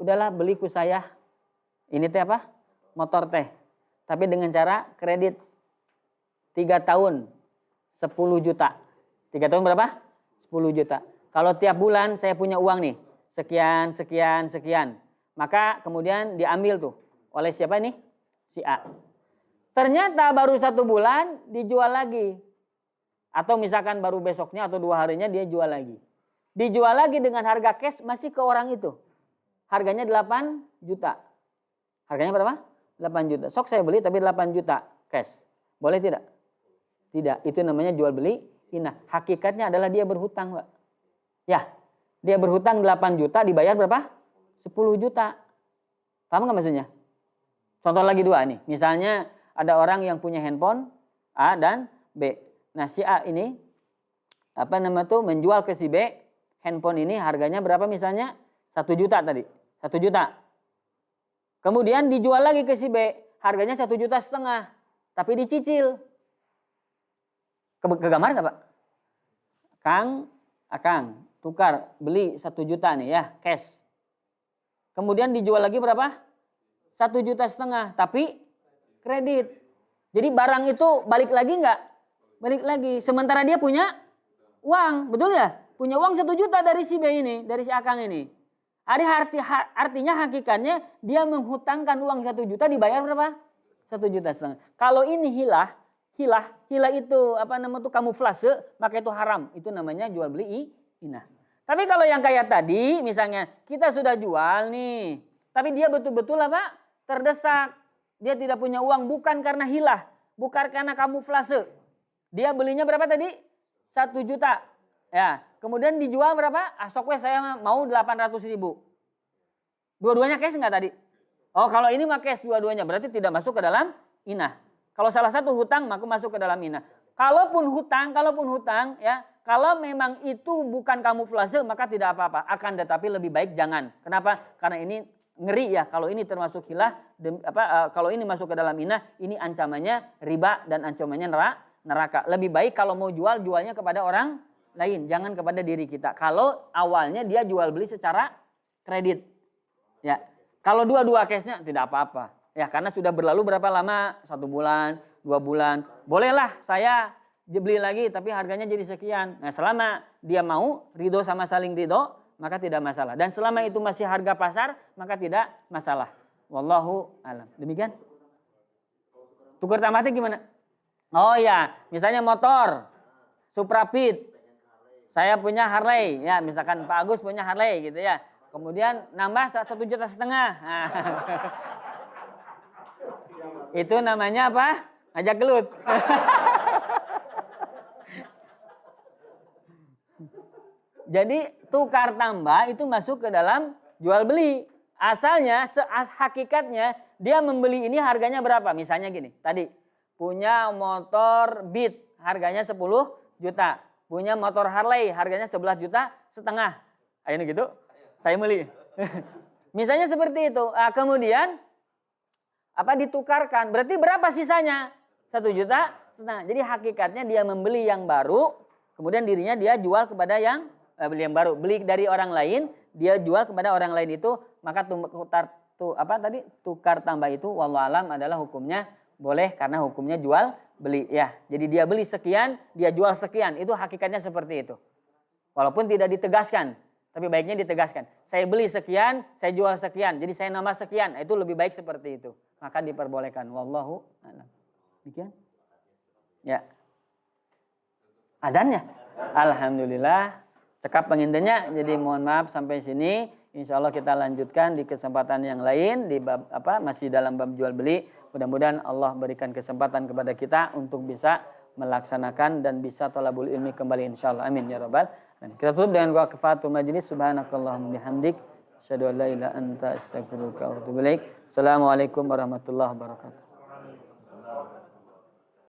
udahlah beli ku saya. Ini teh apa? Motor teh. Tapi dengan cara kredit 3 tahun 10 juta. 3 tahun berapa? 10 juta. Kalau tiap bulan saya punya uang nih, sekian. Maka kemudian diambil tuh oleh siapa ini? Si A. Ternyata baru 1 bulan dijual lagi. Atau misalkan baru besoknya atau 2 harinya dia jual lagi. Dijual lagi dengan harga cash masih ke orang itu. Harganya 8 juta. Harganya berapa? 8 juta. Sok saya beli tapi 8 juta cash. Boleh tidak? Tidak. Itu namanya jual beli inah. Hakikatnya adalah dia berhutang, Pak. Ya. Dia berhutang 8 juta dibayar berapa? 10 juta. Paham nggak maksudnya? Contoh lagi 2 nih. Misalnya ada orang yang punya handphone A dan B. Nah, si A ini menjual ke si B handphone ini harganya berapa misalnya? 1 juta tadi. 1 juta. Kemudian dijual lagi ke si B, harganya 1,5 juta. Tapi dicicil. Kegambar nggak, Pak? Akang, tukar, beli 1 juta nih ya, cash. Kemudian dijual lagi berapa? 1,5 juta, tapi kredit. Jadi barang itu balik lagi nggak? Balik lagi. Sementara dia punya uang, betul ya? Punya uang 1 juta dari si B ini, dari si Akang ini. Artinya hakikatnya dia menghutangkan uang 1 juta dibayar berapa? 1,5 juta. Kalau ini hilah itu kamuflase, maka itu haram. Itu namanya jual beli inah. Tapi kalau yang kayak tadi, misalnya kita sudah jual nih, tapi dia betul-betul terdesak. Dia tidak punya uang bukan karena hilah, bukan karena kamuflase. Dia belinya berapa tadi? 1 juta. Ya, kemudian dijual berapa? Sokwe saya mau 800.000. Dua-duanya cash nggak tadi? Oh, kalau ini mah cash dua-duanya, berarti tidak masuk ke dalam inah. Kalau salah satu hutang, maka masuk ke dalam inah. Kalaupun hutang, ya, kalau memang itu bukan kamuflase, maka tidak apa-apa. Akan tetapi lebih baik jangan. Kenapa? Karena ini ngeri ya. Kalau ini termasuk hilah, kalau ini masuk ke dalam inah, ini ancamannya riba dan ancamannya neraka. Lebih baik kalau mau jualnya kepada orang lain, jangan kepada diri kita. Kalau awalnya dia jual beli secara kredit, ya. Kalau dua cashnya tidak apa-apa, ya, karena sudah berlalu berapa lama? 1 bulan, 2 bulan. Bolehlah saya beli lagi, tapi harganya jadi sekian. Nah, selama dia mau ridho sama saling ridho, maka tidak masalah. Dan selama itu masih harga pasar, maka tidak masalah. Wallahu alam. Demikian. Tukar tambahnya gimana? Oh ya, misalnya motor, Suprapit. Saya punya Harley, ya, misalkan Pak Agus punya Harley gitu ya. Kemudian nambah 1,5 juta. Nah. Itu namanya apa? Ngajak gelut. Jadi tukar tambah itu masuk ke dalam jual beli. Asalnya, hakikatnya dia membeli ini harganya berapa? Misalnya gini, tadi punya motor Beat harganya 10 juta. Punya motor Harley harganya 11,5 juta. Ayo gitu, saya beli. Misalnya seperti itu. Kemudian ditukarkan. Berarti berapa sisanya? 1,5 juta. Jadi hakikatnya dia membeli yang baru, kemudian dirinya dia jual kepada yang beli yang baru. Beli dari orang lain, dia jual kepada orang lain itu, maka tukar tambah itu wallahu alam adalah hukumnya boleh karena hukumnya jual beli ya. Jadi dia beli sekian, dia jual sekian. Itu hakikatnya seperti itu. Walaupun tidak ditegaskan, tapi baiknya ditegaskan. Saya beli sekian, saya jual sekian. Jadi saya nambah sekian. Itu lebih baik seperti itu. Maka diperbolehkan. Wallahu a'lam. Demikian? Ya. Adannya? Alhamdulillah. Cekap pengintinya. Jadi mohon maaf sampai sini. Insya Allah kita lanjutkan di kesempatan yang lain di bab masih dalam bab jual beli. Mudah-mudahan Allah berikan kesempatan kepada kita untuk bisa melaksanakan dan bisa thalabul ilmi kembali insyaallah. Amin ya rabbal alamin. Kita tutup dengan doa kifaratul majlis. Subhanakallahumma bihamdik asyhadu an la ilaha illa anta astaghfiruka wa atubu ilaik. Assalamualaikum warahmatullahi wabarakatuh.